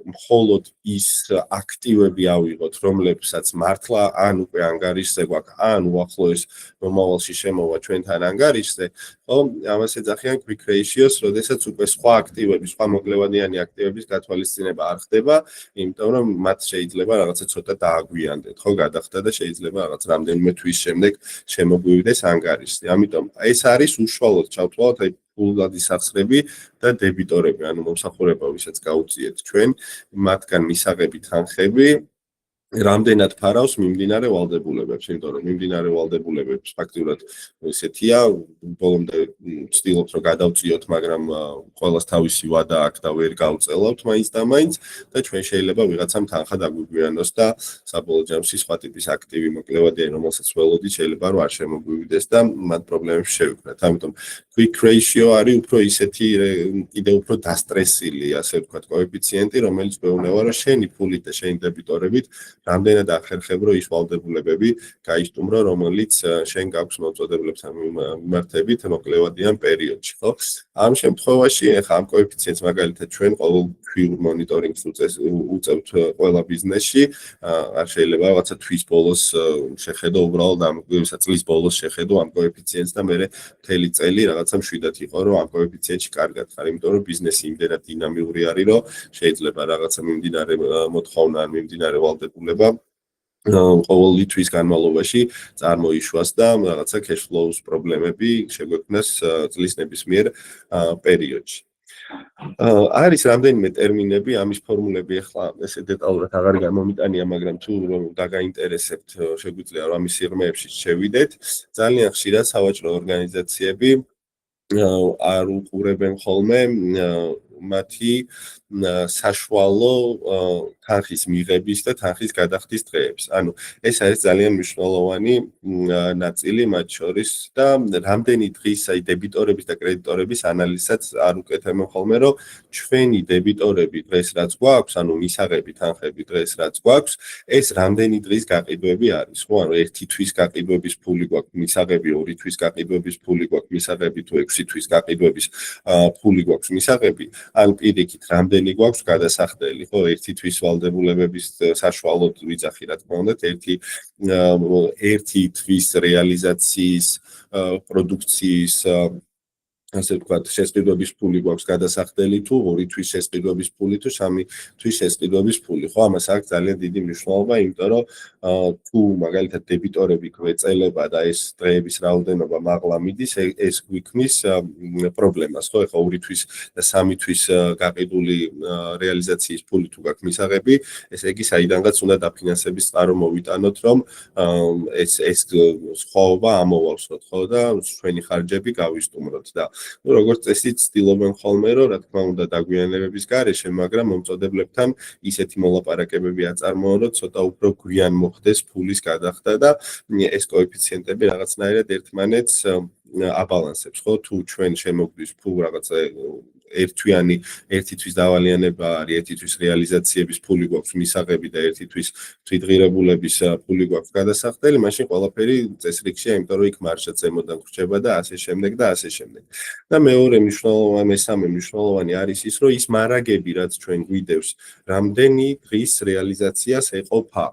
მხოლოდ ის აქტივები ავიღოთ, რომლებსაც მართლა ან უკვე ანგარიშზე გვაქვს, ან უახლოეს მომავალში შემოვა ჩვენთან ანგარიშზე, ხო, ამას ეძახიან quick ratios, როდესაც უკვე სხვა აქტივები, სხვა მოკლევადიანი აქტივების გათვალისწინება არ ხდება, იმიტომ რომ მათ შეიძლება რაღაცა ცოტა დააგვიანდეთ, ხო, გადახდა და შეიძლება რაღაც რამდენიმე თვის შემდეგ შემოგვივიდეს ანგარიშზე. ამიტომ ეს არის უშუალოდ ჩავთვალოთ აი ფულად ისახსრები და დებიტორები, ანუ მომსახურება, ვისაც გაუწიეთ ჩვენ, მათგან მისაღები თანხები, რამდენად ფარავს მიმდინარე ვალდებულებებს, იმიტომ რომ მიმდინარე ვალდებულებებს ფაქტიურად ესეთია, ბოლომდე ვცდილობთ რომ გადავწიოთ, მაგრამ ყველას თავისი ვადა აქვს და ვერ გავწელავთ მაინც და მაინც და ჩვენ შეიძლება ვიღაცამ თანხა დაგვიგვიანოს და საბოლოო ჯამში სხვა ტიპის აქტივი მოკლევადიანი, რომელსაც ველოდით, შეიძლება რომ არ შემოგვივიდეს და მათ პრობლემებს შევიქმნათ. ამიტომ quick ratio არის უფრო ისეთი კიდევ უფრო დასტრესილი, ასე ვთქვათ, კოეფიციენტი, რომელიც გვეუბნება, რომ შენი ფულით და შენი დებიტორებით რამდენად ახერხებ, რომ ის ვალდებულებები გაისტუმრო, რომელიც შენ გაქვს მოწოდებლებთან მიმართებით მოკლევადიან პერიოდში, ხო? ამ შემთხვევაში, ახლა ამ კოეფიციენტს მაგალითად ჩვენ ყოველთვიურ მონიტორინგს უწევთ ყველა ბიზნესში, არ შეიძლება რაღაცა თვის ბოლოს შეხედო, უბრალოდ ამ წლის ბოლოს შეხედო ამ კოეფიციენტს და მე მთელი წელი რაღაცა მშვიდად იყო, რომ ამ კოეფიციენტში კარგად ხარ, იმიტომ რომ ბიზნესი იმდენად დინამიური არის, რომ შეიძლება რაღაცა მიმდინარე მოთხოვნა ან მიმდინარე ვალდებულება ყოველი თვის განმავლობაში წარმოიშვას და რაღაცა cash flow-ს პრობლემები შეგვექმნას წლის ნებისმიერ პერიოდში. არის რამდენიმე ტერმინები, ამის ფორმულები ახლა ესე დეტალურად აღარ გამომიტანია, მაგრამ თუ დაგაინტერესებთ, შეგვიძლია რომ ამის სიღრმეებში შევიდეთ. ძალიან ხშირად სავაჭრო ორგანიზაციები არ უყურებენ ხოლმე მათი საშუალო თანხის მიღების და თანხის გადახდის დღეებს. ანუ ეს არის ძალიან მნიშვნელოვანი ნაწილი მათ შორის და რამდენი დღის აი დებიტორების და კრედიტორების ანალიზსაც არ უკეთებენ ხოლმე, რომ ჩვენი დებიტორები დღეს რაც გვაქვს, ანუ მისაღები თანხები დღეს რაც გვაქვს, ეს რამდენი დღის გაყიდვები არის. ხო, ანუ 1 თვის გაყიდვების ფული გვაქვს, მისაღები 2 თვის გაყიდვების ფული გვაქვს, მისაღები თუ 6 თვის გაყიდვების ფული გვაქვს, მისაღები ან პირიქით რამდენი გვაქვს გადასახდელი, ხო, 1 თვის ვალდებულებების საშუალოდ ვიძახი, რა თქმა უნდა, 1 თვის რეალიზაციის პროდუქციის ასე ვთქვათ, შესყიდვების ფული გვაქვს გადასახდელი თუ 2 თვის შესყიდვების ფული თუ 3 თვის შესყიდვების ფული. ხო, ამას აქვს ძალიან დიდი მნიშვნელობა, იმიტომ რომ თუ მაგალითად დებიტორები გვეწელება და ეს დღეების რაოდენობა მაღლა მიდის, ეს გვიქმნის პრობლემას, ხო? ეხლა 2 თვის და 3 თვის გაყიდული რეალიზაციის ფული თუ გაქვს მისაღები, ესე იგი საიდანღაც უნდა დაფინანსების წყარო მოვიტანოთ, რომ ეს სხვაობა ამოვალსოთ, ხო და ჩვენი ხარჯები გავისტუმროთ და როგორც წესი ცდილობენ ხოლმე, რომ რა თქმა უნდა დაგვიანებების გარეშე, მაგრამ მომწოდებლებთან ისეთი მოლაპარაკებები აწარმოონ, რომ ცოტა უფრო გვიან მოხდეს ფულის გადახდა და ეს კოეფიციენტები რაღაცნაირად ერთმანეთს აბალანსებს, ხო? თუ ჩვენ შემოგვდის ფულ რაღაცა ერთვიანი ერთი თვის დავალიანება არის, ერთი თვის რეალიზაციების ფული გვაქვს მისაღები და ერთი თვის თვითღირებულების ფული გვაქვს გადასახდელი, მაშინ ყველაფერი წესრიგშია, იმიტომ რომ იქ მარჟა ზემოდან გრჩება და ასე შემდეგ და ასე შემდეგ. და მესამე მნიშვნელოვანი არის ის, რომ ის მარაგები, რაც ჩვენ გვიდევს, რამდენი დღის რეალიზაციას ეყოფა.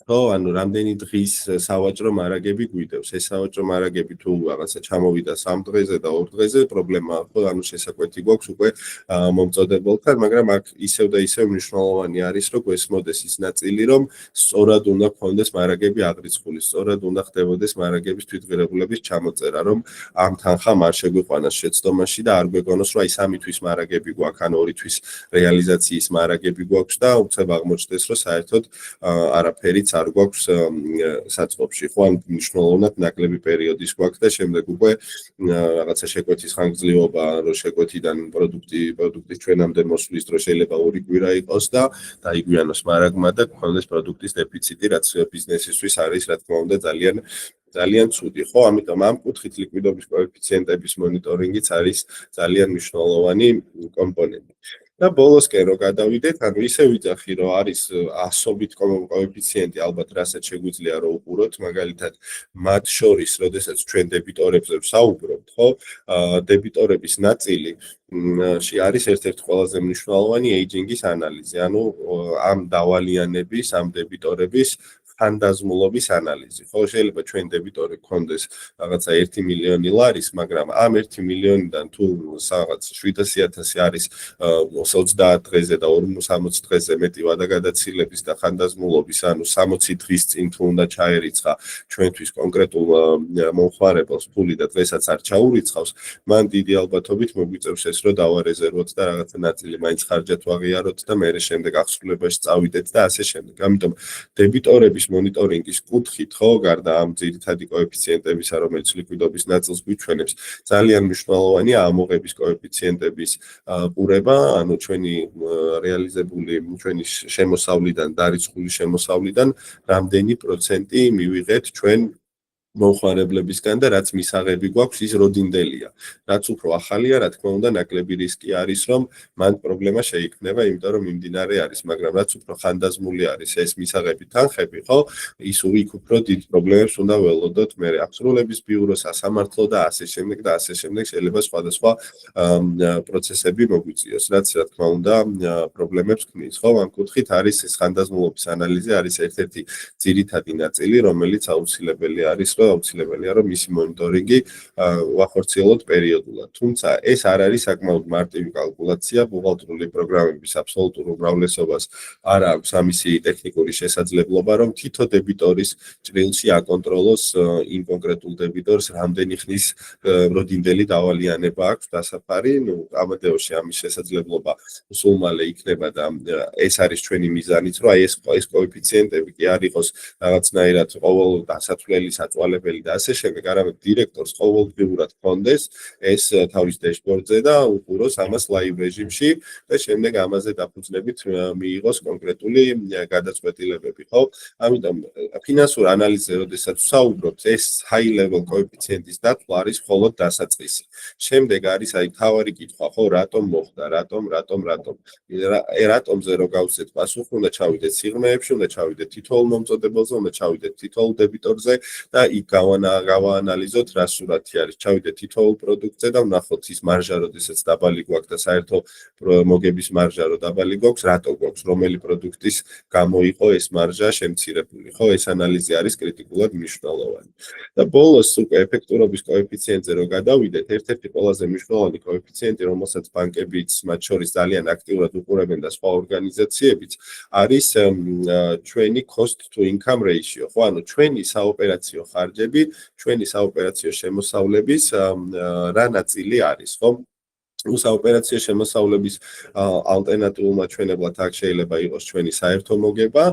ხო, ანუ რამდენი დღის სავაჭრო მარაგები გვიდევს. ეს სავაჭრო მარაგები თუ რაღაცა ჩამოვიდა 3 დღეზე და 2 დღეზე, პრობლემაა, ხო, ანუ შესაკვეთი გვაქვს უკვე მომწოდებელთან, მაგრამ აქ ისევ და ისევ მნიშვნელოვანი არის, რომ გვესმოდეს ის ნაწილი, რომ სწორად უნდა გქონდეს მარაგები აღრიცხული, სწორად უნდა ხდებოდეს მარაგების თვითღირებულების ჩამოწერა, რომ ამ თანხამ არ შეგვიყვანას შეცდომაში და არ გვეგონოს, რომ აი 3 თვის მარაგები გვაქვს, ან 2 თვის რეალიზაციის მარაგები გვაქვს და უცებ აღმოჩნდეს, რომ საერთოდ არაფერიც არ გვაქვს საწყობში, ხო, ან მნიშვნელოვნად ნაკლები პერიოდის გვაქვს და შემდეგ უკვე რაღაცა შეკვეთის ხანგრძლივობა, რომ შეკვეთიდან პროდუქტის ჩვენამდე მოსვლის დრო შეიძლება 2 კვირა იყოს და დაიგვიანოს მარაგმა და გქონდეს პროდუქტის დეფიციტი, რაც ბიზნესისთვის არის, რა თქმა უნდა, ძალიან ცუდი, ხო, ამიტომ ამ კუთხით ლიკვიდობის კოეფიციენტების მონიტორინგიც არის ძალიან მნიშვნელოვანი კომპონენტი. და ბოლოსკენ რო გადავიდეთ, ანუ ისე ვიძახი, რომ არის ასობით კოეფიციენტი, ალბათ რასაც შეგვიძლია რომ უყუროთ, მაგალითად, მათ შორის, როდესაც ჩვენ დებიტორებზე ვსაუბრობთ, ხო, დებიტორების ნაწილი არის ერთ-ერთი ყველაზე მნიშვნელოვანი ეიჯინგის ანალიზი, ანუ ამ დავალიანების, ამ დებიტორების ხანდაზმულობის ანალიზი. ხო, შეიძლება ჩვენ დებიტორი გქონდეს რაღაცა 1 მილიონი ლარის, მაგრამ ამ 1 მილიონიდან თუ რაღაც 700.000 არის 30 დღეზე და 60 დღეზე მეტი ვადაგადაცილების და ხანდაზმულობის, ანუ 60 დღის წინ თუ უნდა ჩაერიცხა ჩვენთვის კონკრეტულ მომხმარებელს ფული და დღესაც არ ჩაურიცხავს, მან დიდი ალბათობით მოგვიწევს ეს, რომ დავარეზერვოთ და რაღაცა ნაწილი მაინც ხარჯად ვაღიაროთ და მერე შემდეგ აღსრულებაში წავიდეთ და ასე შემდეგ. ამიტომ დებიტორების მონიტორინგის კუთხით, ხო, გარდა ამ ძირითადი კოეფიციენტებისა, რომელიც ლიკვიდობის ნაწილს გვიჩვენებს, ძალიან მნიშვნელოვანია ამოღების კოეფიციენტების ყურება, ანუ ჩვენი რეალიზებული, ჩვენი შემოსავლიდან, დარიცხული შემოსავლიდან რამდენი პროცენტი მივიღეთ ჩვენ მომხმარებლებისგან და რაც მისაღები გვაქვს, ის როდინდელია. რაც უფრო ახალია, რა თქმა უნდა, ნაკლები რისკი არის, რომ მან პრობლემა შეიქმნება, იმიტომ რომ მიმდინარე არის, მაგრამ რაც უფრო ხანდაზმული არის ეს მისაღები თანხები, ხო, ის იქ უფრო დიდ პრობლემებს უნდა ველოდოთ მე აღსრულების ბიუროს, სასამართლო და ასე შემდეგ და ასე შემდეგ შეიძლება სხვადასხვა პროცესები მოგვიწიოს, რაც რა თქმა უნდა პრობლემებს ქმნის, ხო, ამ კუთხით არის ეს ხანდაზმულობის ანალიზი არის ერთ-ერთი ძირითადი ნაწილი, რომელიც აუცილებელი არის, აუცილებელია, რომ მისი მონიტორინგი ვახორციელოთ პერიოდულად. თუმცა ეს არ არის საკმაოდ მარტივი კალკულაცია, ბუღალტრული პროგრამების აბსოლუტურ უმრავლესობას არ აქვს ამისი ტექნიკური შესაძლებლობა, რომ თითო დებიტორის ჭრილში აკონტროლოს იმ კონკრეტულ დებიტორს რამდენი ხნის როდინდელი დავალიანება აქვს დასაფარი. ამადეოში ამის შესაძლებლობა სულ მალე იქნება და ეს არის ჩვენი მიზანიც, რომ აი ეს კოეფიციენტები კი არ იყოს რაღაცნაირად ყოველ დასათვლელი საწვალებელი და ასე შემდეგ, არამედ დირექტორს ყოველდღიურად ჰქონდეს ეს თავის დეშბორდზე და უყუროს ამას ლაივ რეჟიმში და შემდეგ ამაზე დაფუძნებით მიიღოს კონკრეტული გადაწყვეტილებები, ხო? ამიტომ ფინანსურ ანალიზზე, როდესაც ვსაუბრობთ, ეს high level კოეფიციენტის დათვლა არის მხოლოდ დასაწყისი. შემდეგ არის აი თავარი კითხვა, ხო, რატომ მოხდა, რატომზე რო გავცეთ პასუხი, უნდა ჩავიდეთ სიღრმეებში, უნდა ჩავიდეთ თითოეულ მომწოდებელზე, უნდა ჩავიდეთ თითოეულ დებიტორზე და იქ გავაანალიზოთ რა სურათი არის. ჩავიდეთ თითოეულ პროდუქტზე და ვნახოთ ის მარჟა, როდესაც დაბალი გვაქვს და საერთო მოგების მარჟა რო დაბალი გვაქვს, რატო გვაქვს, რომელი პროდუქტის გამო იყო ეს მარჟა შემცირებული, ხო? ეს ანალიზი არის კრიტიკულად მნიშვნელოვანი. და ბოლოს უკვე ეფექტურობის კოეფიციენტზე რო გადავიდეთ, ერთ-ერთი ყველაზე მნიშვნელოვანი კოეფიციენტი, რომელსაც ბანკებიც მათ შორის ძალიან აქტიურად უყურებენ და სხვა ორგანიზაციებიც, არის ჩვენი cost to income ratio, ხო? ანუ ჩვენი საოპერაციო ხარჯები, ჩვენი საოპერაციო შემოსავლების რა ნაწილი არის, ხო? საოპერაციო შემოსავლების ალტერნატიულ მაჩვენებლად აქ შეიძლება იყოს ჩვენი საერთო მოგება,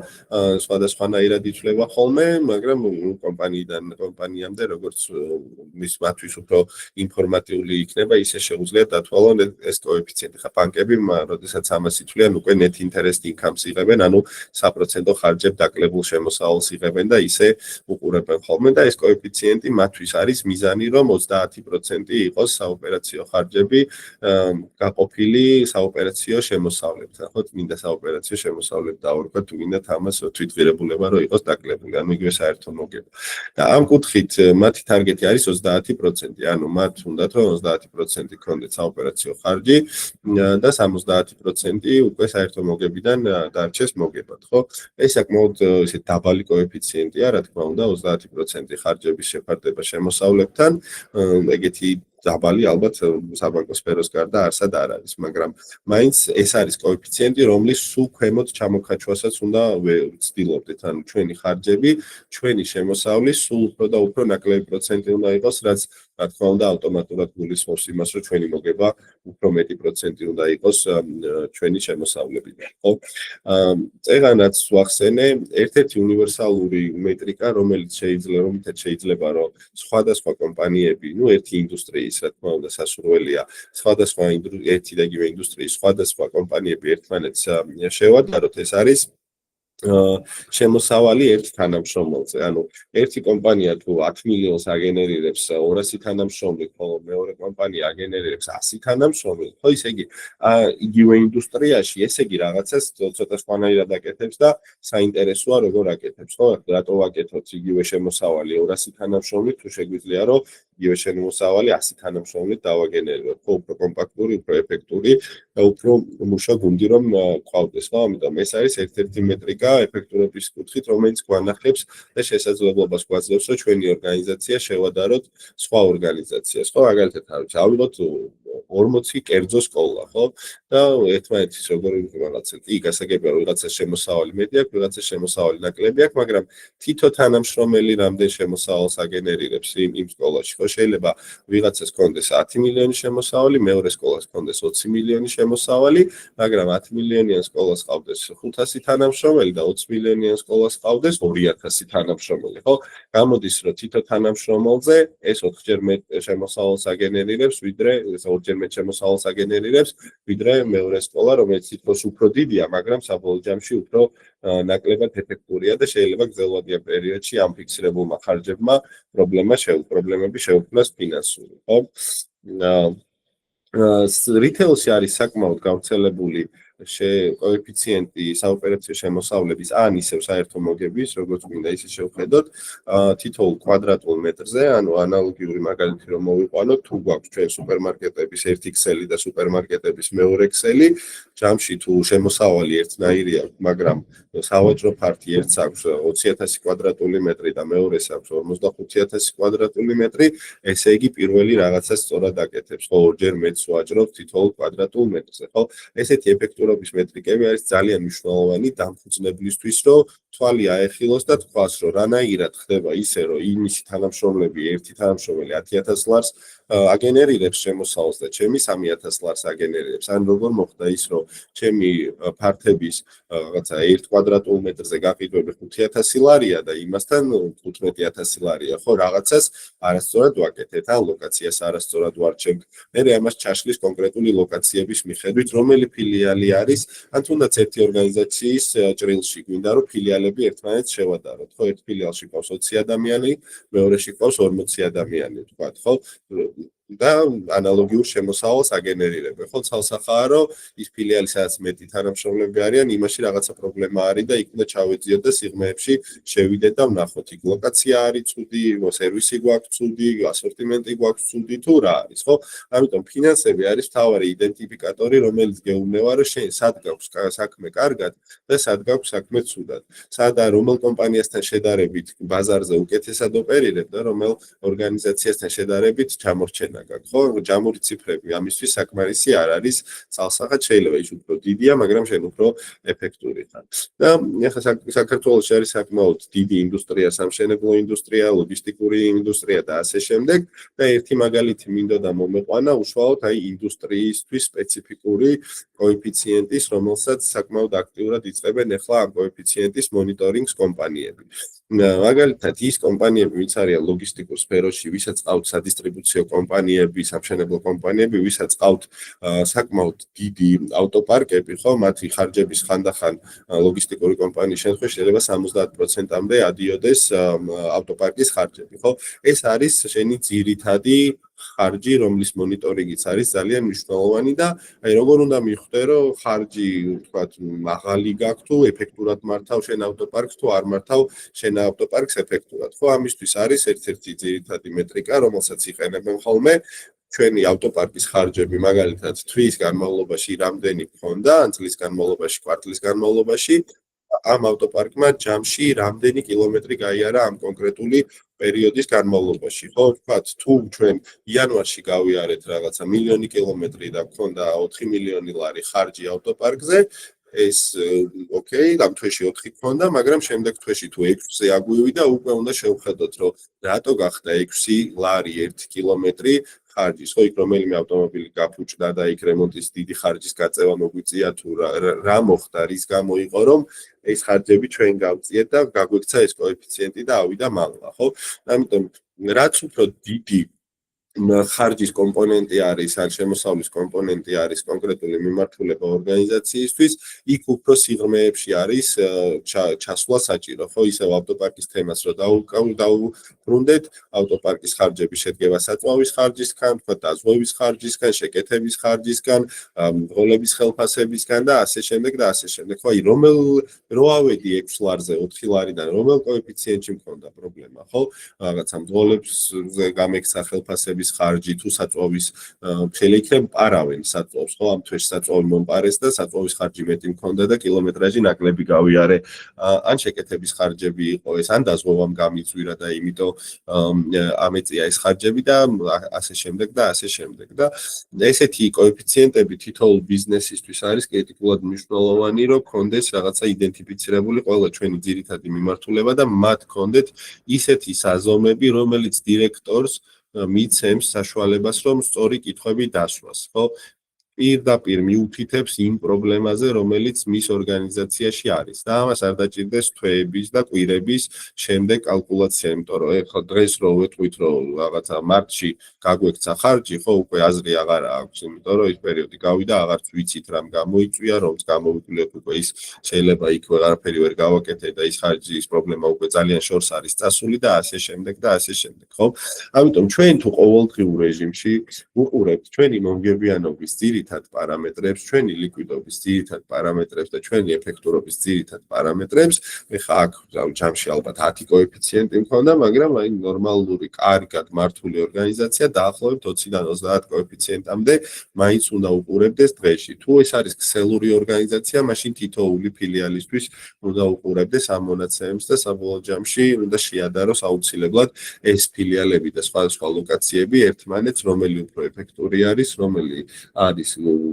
სხვადასხვანაირად იცვლება ხოლმე, მაგრამ კომპანიამდე როგორც მისთვის უფრო ინფორმატიული იქნება, ისე შეუძლიათ დათვალონ ეს კოეფიციენტი. ხა ბანკები, როდესაც ამას იცვლიან, უკვე net interest income-ს იღებენ, ანუ საპროცენტო ხარჯებ დაკლებულ შემოსავალს იღებენ და ისე უყურებენ ხოლმე და ეს კოეფიციენტი მათთვის არის მიზანი, რომ 30% იყოს საოპერაციო ხარჯები გაყოფილი საოპერაციო შემოსავლებთან, ხო, მინდა საოპერაციო შემოსავლები დავარქვათ, თუ გინდათ ამას თვითღირებულება რო იყოს დაკლებული, ანუ იგივე საერთო მოგება. და ამ კუთხით მათი ტარგეტი არის 30%, ანუ მათ უნდათ რომ 30% ქონდეთ საოპერაციო ხარჯი და 70% უკვე საერთო მოგებიდან დარჩეს მოგებად, ხო? ეს საკმაოდ ისე დაბალი კოეფიციენტია, რა თქმა უნდა, 30% ხარჯების შეფარდება შემოსავლებთან, ეგეთი დაბალი ალბათ საბანკო სფეროს გარდა არსად არ არის, მაგრამ მაინც ეს არის კოეფიციენტი, რომლის სულ ქვემოთ ჩამოქაჩვასაც უნდა ვცდილობდეთ, ანუ ჩვენი ხარჯები, ჩვენი შემოსავლის სულ უფრო და უფრო ნაკლები პროცენტი უნდა იყოს, რაც რა თქმა უნდა ავტომატურად გულისხმობს იმას, რომ ჩვენი მოგება უფრო მეტი პროცენტი უნდა იყოს ჩვენი შემოსავლებიდან, ხო? წეგანაც ვახსენე, ერთ-ერთი უნივერსალური მეტრიკა, რომელიც შეიძლება რომ სხვადასხვა კომპანიები, ერთი ინდუსტრიის რა თქმა უნდა სასურველია, სხვადასხვა ერთი და იგივე ინდუსტრიის სხვადასხვა კომპანიები ერთმანეთს შევადაროთ, ეს არის შემოსავალი ერთ თანამშრომელზე. ანუ ერთი კომპანია თუ 10 მილიონს აგენერირებს 200 თანამშრომლით, ხოლო მეორე კომპანია აგენერირებს 100 თანამშრომლით, ხო, ისე იგი იგივე ინდუსტრიაში, ესე იგი რაღაცას ცოტა სხვანაირად აკეთებს და საინტერესოა როგორ აკეთებს, ხო? რატო ვაკეთოთ იგივე შემოსავალი 200 თანამშრომლით, თუ შეგვიძლია რომ იგივე შემოსავალი 100 თანამშრომლით დავაგენერიროთ, ხო, უფრო კომპაქტური, უფრო ეფექტური და უფრო მუშა გუნდი რომ ყავდეს, ხო? ამიტომ ეს არის ერთ-ერთი მეტრიკა ეფექტურობის კუთხით, რომელიც გვანახებს და შესაძლებლობას გვაძლევს, რომ ჩვენი ორგანიზაცია შევადაროთ სხვა ორგანიზაციას, ხო? მაგალითად, ავიღოთ 40 კერძო სკოლა, ხო? და ერთმანეთის როგორი რაღაცა, კი, გასაგებია რომ ვიღაცას შემოსავალი მეტი აქვს, ვიღაცას შემოსავალი ნაკლები აქვს, მაგრამ თითო თანამშრომელი რამდენ შემოსავალს აგენერირებს იმ სკოლაში, ხო? შეიძლება ვიღაცას კონდეს 10 მილიონი შემოსავალი, მეორე სკოლას კონდეს 20 მილიონი შემოსავალი, მაგრამ 10 მილიონიან სკოლას ყავდეს 500 თანამშრომელი და 20 მილიონიან სკოლას ყავდეს 2000 თანამშრომელი, ხო? გამოდის რომ თითო თანამშრომელზე ეს 4-ჯერ მეტ შემოსავალს აგენერირებს, ვიდრე ეს 2-ჯერ მეტ შემოსავალს აგენერირებს, ვიდრე მეორე სკოლა, რომელიც თითქოს უფრო დიდია, მაგრამ საბოლოო ჯამში უფრო ნაკლებად ეფექტურია და შეიძლება გრძელვადიან პერიოდში ამ ფიქსირებულმა ხარჯებმა პრობლემები შეუქმნას ფინანსური, ხო? რიტეილში არის საკმაოდ გავრცელებული კოეფიციენტი საოპერაციო შემოსავლების ან ისევ საერთო მოგების, როგორც მინდა ისე შევხედოთ, თითოეულ კვადრატულ მეტრზე, ანუ ანალოგიური მაგალითი რომ მოვიყვანოთ, თუ გვაქვს ჩვენ სუპერმარკეტების ერთი ქსელი და სუპერმარკეტების მეორე ქსელი, ჯამში თუ შემოსავალი ერთნაირია, მაგრამ სავაჭრო ფართი ერთს აქვს 20,000 კვადრატული მეტრი და მეორეს აქვს 45,000 კვადრატული მეტრი, ესე იგი პირველი რაღაცას სწორად აკეთებს, ხო, ორჯერ მეტს ვაჭრობთ თითოეულ კვადრატულ მეტრზე, ხო? ესეთი ეფექტურობის მეტრიკები არის ძალიან მნიშვნელოვანი დამფუძნებლისთვის, რომ თვალი აეხილოს და თქვას, რომ რანაირად ხდება ისე, რომ იმისი თანამშრომლები, ერთი თანამშრომელი 10,000 ლარს აგენერირებს შემოსავალს და ჩემი 3,000 ლარს აგენერირებს. ან როგორ მოხდა ის, რომ ჩემი ფართების რაღაცა 1 კვადრატულ მეტრზე გაყიდვები 5,000 ლარია და იმასთან 15,000 ლარია, ხო, რაღაცას არასწორად ვაკეთეთ, ან ლოკაციას არასწორად ვარჩევთ. მე ამას ჩაშლის კონკრეტული ლოკაციების მიხედვით, რომელი ფილიალი არის, ან თუნდაც ერთი ორგანიზაციის ჭრილში გვინდა, რომ ფილიალები ერთმანეთს შევადაროთ, ხო, ერთ ფილიალში ყავს 20 ადამიანი, მეორეში ყავს 40 ადამიანი, თქვათ, ხო? და ანალოგიურ შემოსავალს აგენერირებენ. ხო, ცალსახაა, რომ ის ფილიალი, სადაც მეტი თანამშრომლები არიან, იმაში რაღაცა პრობლემა არის და იქ უნდა ჩავეძიოთ და სიღრმეებში შევიდეთ და ვნახოთ. იქ ლოკაცია არის ცუდი, სერვისი გვაქვს ცუდი, ასორტიმენტი გვაქვს ცუდი თუ რა არის, ხო? ამიტომ ფინანსები არის მთავარი იდენტიფიკატორი, რომელიც გეუბნება, რომ შენ სად გაქვს საქმე კარგად და სად გაქვს საქმე ცუდად. სად რომელ კომპანიასთან შედარებით ბაზარზე უკეთესად ოპერირებ და რომელ ორგანიზაციასთან შედარებით ჩამორჩენა გაქვს, ხო? ჯამური ციფრები ამისთვის საკმარისი არ არის, წალსაღად შეიძლება ის უფრო დიდია, მაგრამ შენ უფრო ეფექტური ხარ. და ეხლა საქართველოში არის საკმაოდ დიდი ინდუსტრია, სამშენებლო ინდუსტრია, ლოგისტიკური ინდუსტრია და ასე შემდეგ და ერთი მაგალითი მინდოდა მომეყვანა უშუალოდ აი ინდუსტრიისთვის სპეციფიკური კოეფიციენტის, რომელსაც საკმაოდ აქტიურად იწყებენ ახლა ამ კოეფიციენტის მონიტორინგს კომპანიები. მაგალითად ის კომპანიები, ვინც არიან ლოგისტიკურ სფეროში, ვისაც ყავთ სადისტრიბუციო კომპანიები, სამშენებლო კომპანიები, ვისაც ყავთ საკმაოდ დიდი ავტოპარკები, ხო, მათი ხარჯების ხანდახან ლოგისტიკური კომპანიის შემთხვევაში შეიძლება 70%-მდე ადიოდეს ავტოპარკის ხარჯები, ხო? ეს არის შენი ძირითადი ხარჯი, რომლის მონიტორინგიც არის ძალიან მნიშვნელოვანი და აი როგორ უნდა მიხვდე, რომ ხარჯი, ვთქვათ, მაღალი გაქვს თუ ეფექტურად მართავ შენ ავტოპარკს თუ არ მართავ შენ ავტოპარკს ეფექტურად. ხო, ამისთვის არის ერთ-ერთი ძირითადი მეტრიკა, რომელსაც იყენებენ ხოლმე ჩვენი ავტოპარკის ხარჯები, მაგალითად, თვის განმავლობაში რამდენი გქონდა, ან წლის განმავლობაში, კვარტლის განმავლობაში ამ ავტოპარკმა ჯამში რამდენი კილომეტრი გაიარა ამ კონკრეტული პერიოდის განმავლობაში. ხო, ვთქვათ, თუ ჩვენ იანვარში გავიარეთ რაღაცა 1,000,000 კილომეტრი და გქონდა 4 მილიონი ლარი ხარჯი ავტოპარკზე, ეს ოკეი, ამ თვეში 4 გქონდა, მაგრამ შემდეგ თვეში თუ 6-ზე აგვივიდა, უკვე უნდა შევხედოთ, რომ რატო გახდა 6 ლარი 1 კილომეტრი ხარჯის, ხო, იქ რომელიმე ავტომობილი გაფუჭდა და იქ რემონტის დიდი ხარჯის გაწევა მოგვიწია თუ რა მოხდა, რის გამო იყო, რომ ეს ხარჯები ჩვენ გავწიეთ და გაგვექცა ეს კოეფიციენტი და ავიდა მაღლა, ხო? ამიტომ რაც უფრო დიდი ხარჯის კომპონენტი არის, ან შემოსავლის კომპონენტი არის კონკრეტული მიმართულება ორგანიზაციისთვის, იქ უფრო სიღრმეებში არის ჩასვლა საჭირო, ხო, ისევ ავტოპარკის თემას რო დავუბრუნდეთ, ავტოპარკის ხარჯები შედგება საწვავის ხარჯისგან, თქვა დაზღვევის ხარჯისგან, შეკეთების ხარჯისგან, მრგოლების ხელფასებისგან და ასე შემდეგ და ასე შემდეგ. ხო, აი რო ავედი 6 ლარზე 4 ლარიდან, რომელ კოეფიციენტში მქონდა პრობლემა, ხო? რაღაცა მრგოლებზე გამექცა ხელფასების ხარჯი თუ საწვავის შეიძლება პარავენ საწვავს, ხო, ამ თვეში საწვავი მომპარეს და საწვავის ხარჯი მეტი მქონდა და კილომეტრაჟი ნაკლები გავიარე, ან შეკეთების ხარჯები იყო ეს, ან დაზღვევამ გამიწვირა და იმიტომ ამეწია ეს ხარჯები და ასე შემდეგ და ასე შემდეგ. და ესეთი კოეფიციენტები თითოეულ ბიზნესისთვის არის კრიტიკულად მნიშვნელოვანი, რომ კონდეს რაღაცა იდენტიფიცირებული ყველა ჩვენი ძირითადი მიმართულება და მათ კონდეთ ისეთი საზომები, რომელიც დირექტორს მიცემს საშუალებას, რომ სწორი კითხვები დასვას, ხო? პირდაპირ მიუთითებს იმ პრობლემაზე, რომელიც მის ორგანიზაციაში არის. და ამას არ დაჭირდეს თვეების და კვირების შემდეგ კალკულაცია, იმიტომ რომ ეხლა დღეს რო ვეთქვით, რომ რაღაცა მარტში გაგვექცა ხარჯი, ხო, უკვე აზრი აღარ აქვს, იმიტომ რომ ის პერიოდი გავიდა, აღარც ვიცით რამ გამოიწვია, რომც გამოვიკვლიოთ უკვე ის შეიძლება იქ ვეღარაფერი ვერ გავაკეთე და ის ხარჯის პრობლემა უკვე ძალიან შორს არის წასული და ასე შემდეგ და ასე შემდეგ, ხო? ამიტომ ჩვენ თუ ყოველდღიურ რეჟიმში უყურებთ ჩვენი მომგებიანობის ძირითად პარამეტრებს, ჩვენი ლიკვიდობის ძირითად პარამეტრებს და ჩვენი ეფექტურობის ძირითად პარამეტრებს, ეხა აქ ჯამში ალბათ 10 კოეფიციენტი მქონდა, მაგრამ აი ნორმალური, კარგად მართული ორგანიზაცია დაახლოებით 20-დან 30 კოეფიციენტამდე მაინც უნდა უყურებდეს დღეში. თუ ეს არის ქსელური ორგანიზაცია, მაშინ თითოეული ფილიალისთვის უნდა უყურებდეს ამ მონაცემებს და საბოლოო ჯამში უნდა შეადაროს აუცილებლად ეს ფილიალები და სხვადასხვა ლოკაციები ერთმანეთს, რომელი უფრო ეფექტური არის, რომელი არის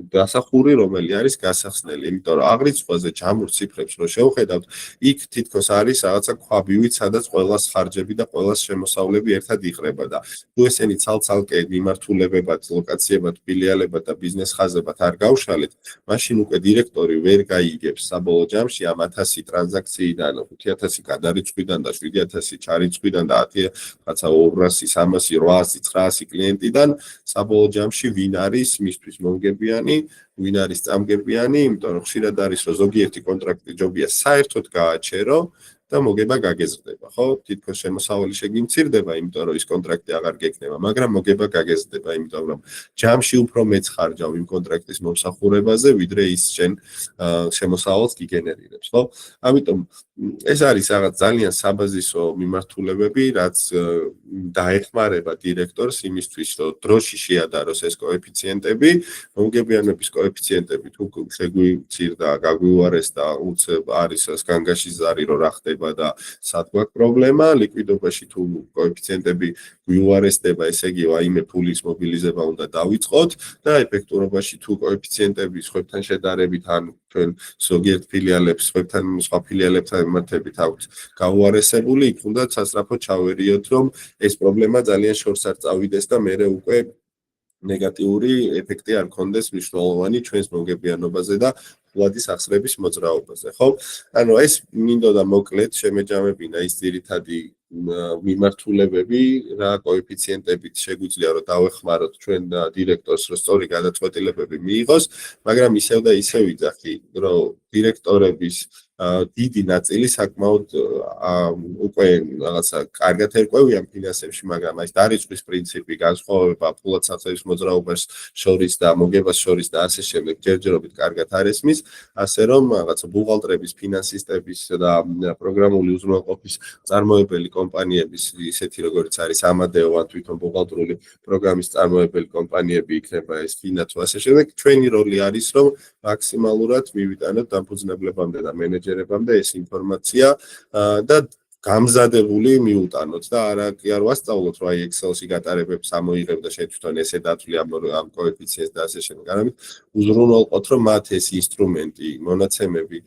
დასახური, რომელი არის გასახსნელი. იმიტომ რომ აღრიცხვაზე ჯამურ ციფრებს რო შევხედავთ, იქ თითქოს არის რაღაცა ქვაბივით, სადაც ყველას ხარჯები და ყველას შემოსავლები ერთად იყრება და თუ ესენი ცალ-ცალკე მიმართულებებად, ლოკაციებად, ფილიალებად და ბიზნეს ხაზებად არ გავშალეთ, მაშინ უკვე დირექტორი ვერ გაიგებს საბოლოო ჯამში ამ 1000 ტრანზაქციიდან, 5000 გადარიცხვიდან და 7000 ჩარიცხვიდან და 10 რაღაცა 200, 300, 800, 900 კლიენტიდან საბოლოო ჯამში ვინ არის მისთვის მომგებიანი, ვინ არის წამგებიანი, იმიტომ რომ ხშირად არის რომ ზოგიერთი კონტრაქტი ჯობია საერთოდ გააჩერო და მოგება გაგეზრდება, ხო? თითქოს შემოსავალი შეგიმცირდება, იმიტომ რომ ის კონტრაქტი აღარ გექნება, მაგრამ მოგება გაგეზრდება, იმიტომ რომ ჯამში უფრო მეც ხარჯავ იმ კონტრაქტის მომსახურებაზე, ვიდრე ის შენ შემოსავალს გიგენერირებს, ხო? ამიტომ ეს არის რაღაც ძალიან საბაზისო მიმართულებები, რაც დაეხმარება დირექტორს იმისთვის, რომ დროში შეადაროს ეს კოეფიციენტები, მომგებიანობის კოეფიციენტები თუ შეგვიცირდა, გაგვიუარეს და უცებ არის განგაში ზარი, რომ რა ხდება და სად გვაქვს პრობლემა, ლიკვიდობაში თუ კოეფიციენტები გვიუარესდება, ესე იგი, აიმე ფულის მობილიზება უნდა დავიწყოთ და ეფექტურობაში თუ კოეფიციენტები სხვებთან შედარებით ან ჩვენ ზოგიერთ ფილიალებს სხვებთან სხვა ფილიალებთან მიმართებით აქვს გაუარესებული, იქ უნდა სასწრაფოდ ჩავერიოთ, რომ ეს პრობლემა ძალიან შორს არ წავიდეს და მერე უკვე ნეგატიური ეფექტი არ ქონდეს მნიშვნელოვანი ჩვენს მომგებიანობაზე და ფულადის ახსრების მოძრაობაზე, ხო? ანუ ეს მინდოდა მოკლედ შემეჯამებინა ის ძირითადი მიმართულებები, რა კოეფიციენტებით შეგვიძლია რომ დავეხმაროთ ჩვენ დირექტორს, რომ სწორი გადაწყვეტილებები მიიღოს, მაგრამ ისევ და ისევ ვიძახი, რომ დირექტორების დიდი ნაწილი საკმაოდ უკვე რაღაცა კარგად ერკვევიან ფინანსებში, მაგრამ აი დარიცხვის პრინციპი, განსხვავება ფულადის ახსრების მოძრაობას შორის და მოგებას შორის და ასე შემდეგ ჯერჯერობით კარგად არ ესმის, ასე რომ რაღაცა ბუღალტრების, ფინანსისტების და პროგრამული უზრუნველყოფის წარმოებელი კომპანიების, ისეთი როგორც არის ამადეო ან თვითონ ბუღალტრული პროგრამის წარმოებელი კომპანიები იქნება ეს ფინანსო ასე შემდეგ, ჩვენი როლი არის რომ მაქსიმალურად მივიტანოთ დამფუძნებლებამდე და მენეჯერებამდე ეს ინფორმაცია და გამზადებული მიუტანოთ და კი არ ვასწავლოთ რომ აი Excel-ში გატარებებს ამოიღებ და შენ თვითონ ესე დათვლი ამ კოეფიციენტს და ასე შემდეგ. არამედ უზრუნველყოთ რომ მათ ეს ინსტრუმენტი, მონაცემები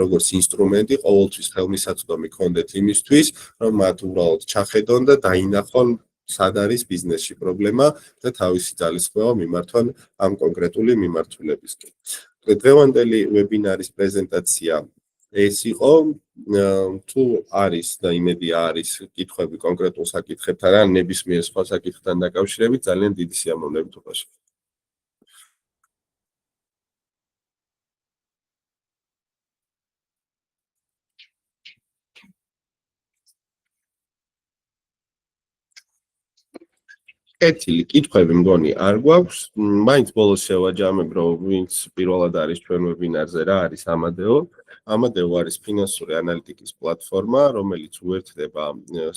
როგორც ინსტრუმენტი ყოველთვის ხელმისაწვდომი ქონდეთ იმისთვის, რომ მათ უბრალოდ ჩახედონ და დაინახონ სად არის ბიზნესში პრობლემა და თავისი ძალისხმევა მიმართონ ამ კონკრეტული მიმართულებისკენ. დღევანდელი ვებინარის პრეზენტაცია ეს იყო, თუ არის და იმედია არის კითხვები კონკრეტულ საკითხებთან ან ნებისმიერ სხვა საკითხთან დაკავშირებით, ძალიან დიდი სიამოვნებით ვუყურებთ. კეთილი კითხვები მგონი არ გვაქვს, მაინც ბოლოს შევაჯამებ, რომ ვინც პირველად არის ჩვენ ვებინარზე, რა არის ამადეო. ამადეო არის ფინანსური ანალიტიკის პლატფორმა, რომელიც უერთდება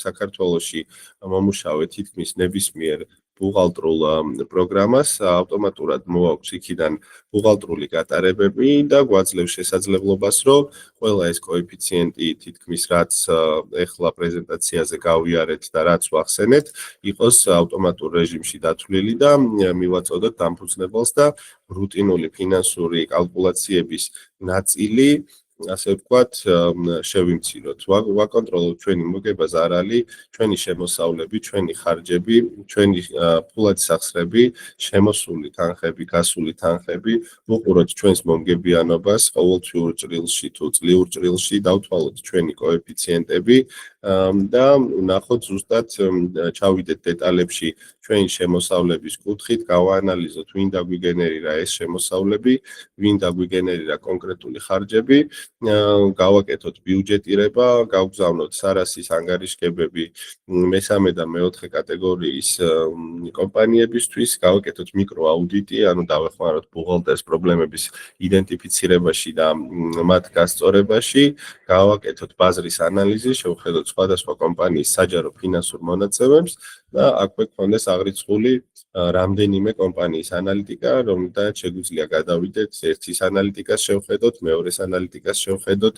საქართველოში მომუშავე თითქმის ნებისმიერ ბუღალტრულ პროგრამას, ავტომატურად მოაქვს იქიდან ბუღალტრული გატარებები და გვაძლევს შესაძლებლობას, რომ ყველა ეს კოეფიციენტი თითქმის რაც ეხლა პრეზენტაციაზე გავიარეთ და რაც ვახსენეთ, იყოს ავტომატურ რეჟიმში დათვლილი და მივაწოდოთ დამფუძნებელს და რუტინული ფინანსური კალკულაციების ნაწილი ასე ვთქვათ, შევიმციროთ. ვაკონტროლოთ ჩვენი მოგება ზარალი, ჩვენი შემოსავლები, ჩვენი ხარჯები, ჩვენი ფულადის ახსრები, შემოსული თანხები, გასული თანხები, ვუყუროთ ჩვენს მომგებიანობას ყოველთვიურ ჭრილში თუ წლიურ ჭრილში, დავთვალოთ ჩვენი კოეფიციენტები და ნახოთ ზუსტად ჩავიდეთ დეტალებში ჩვენი შემოსავლების კუთხით, გავაანალიზოთ ვინ დაგვიგენერირა ეს შემოსავლები, ვინ დაგვიგენერირა კონკრეტული ხარჯები, გავაკეთოთ ბიუჯეტირება, გავგზავნოთ სარასის ანგარიშგებები მესამე და მეოთხე კატეგორიის კომპანიებისთვის, გავაკეთოთ მიკროაუდიტი, ანუ დავეხმაროთ ბუღალტერს პრობლემების იდენტიფიცირებაში და მათ გასწორებაში, გავაკეთოთ ბაზრის ანალიზი, შევხედოთ სხვადასხვა კომპანიის საჯარო ფინანსურ მონაცემებს და აქვე გქონდეს აღრიცხული რამდენიმე კომპანიის ანალიტიკა, რომელთაც შეგვიძლია გადავიდეთ ერთის ანალიტიკას შევხედოთ, მეორეს ანალიტიკას შევხედოთ,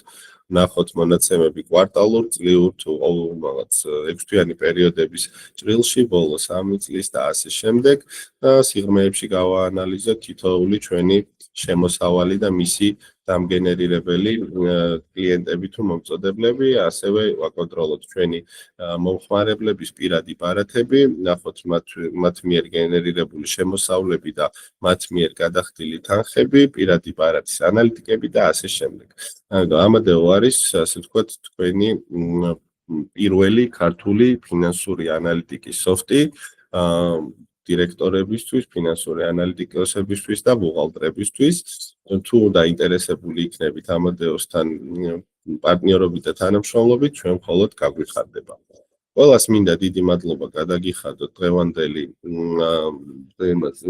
ნახოთ მონაცემები კვარტალურ, წლიურ თუ რაღაც 6-თვიანი პერიოდების ჭრილში, ბოლო 3 წლის და ასე შემდეგ და სიღრმეებში გავაანალიზოთ თითოეული ჩვენი შემოსავალი და მისი დამგენერირებელი კლიენტები თუ მომწოდებლები, ასევე ვაკონტროლოთ ჩვენი მომხმარებლების პირადი ბარათები, ნახოთ მათ მიერ გენერირებული შემოსავლები და მათ მიერ გადახდილი თანხები, პირადი ბარათის ანალიტიკები და ასე შემდეგ. ამადეო არის, ასე ვთქვათ, თქვენი პირველი ქართული ფინანსური ანალიტიკის სოფტი. დირექტორებისთვის, ფინანსური ანალიტიკოსებისთვის და ბუღალტრებისთვის. თუ უნდა ინტერესებული იქნებით ამადეოსთან პარტნიორობით და თანამშრომლობით, ჩვენ მხოლოდ გაგვიხარდება. ყველას მინდა დიდი მადლობა გადაგიხადოთ დღევანდელი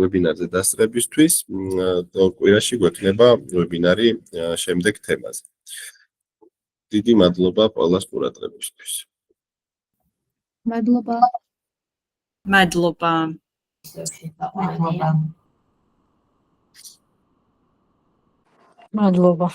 ვებინარზე დასწრებისთვის. ორ კვირაში გვექნება ვებინარი შემდეგ თემაზე. დიდი მადლობა ყველას ყურადღებისთვის. მადლობა. მადლობა. მადლობა.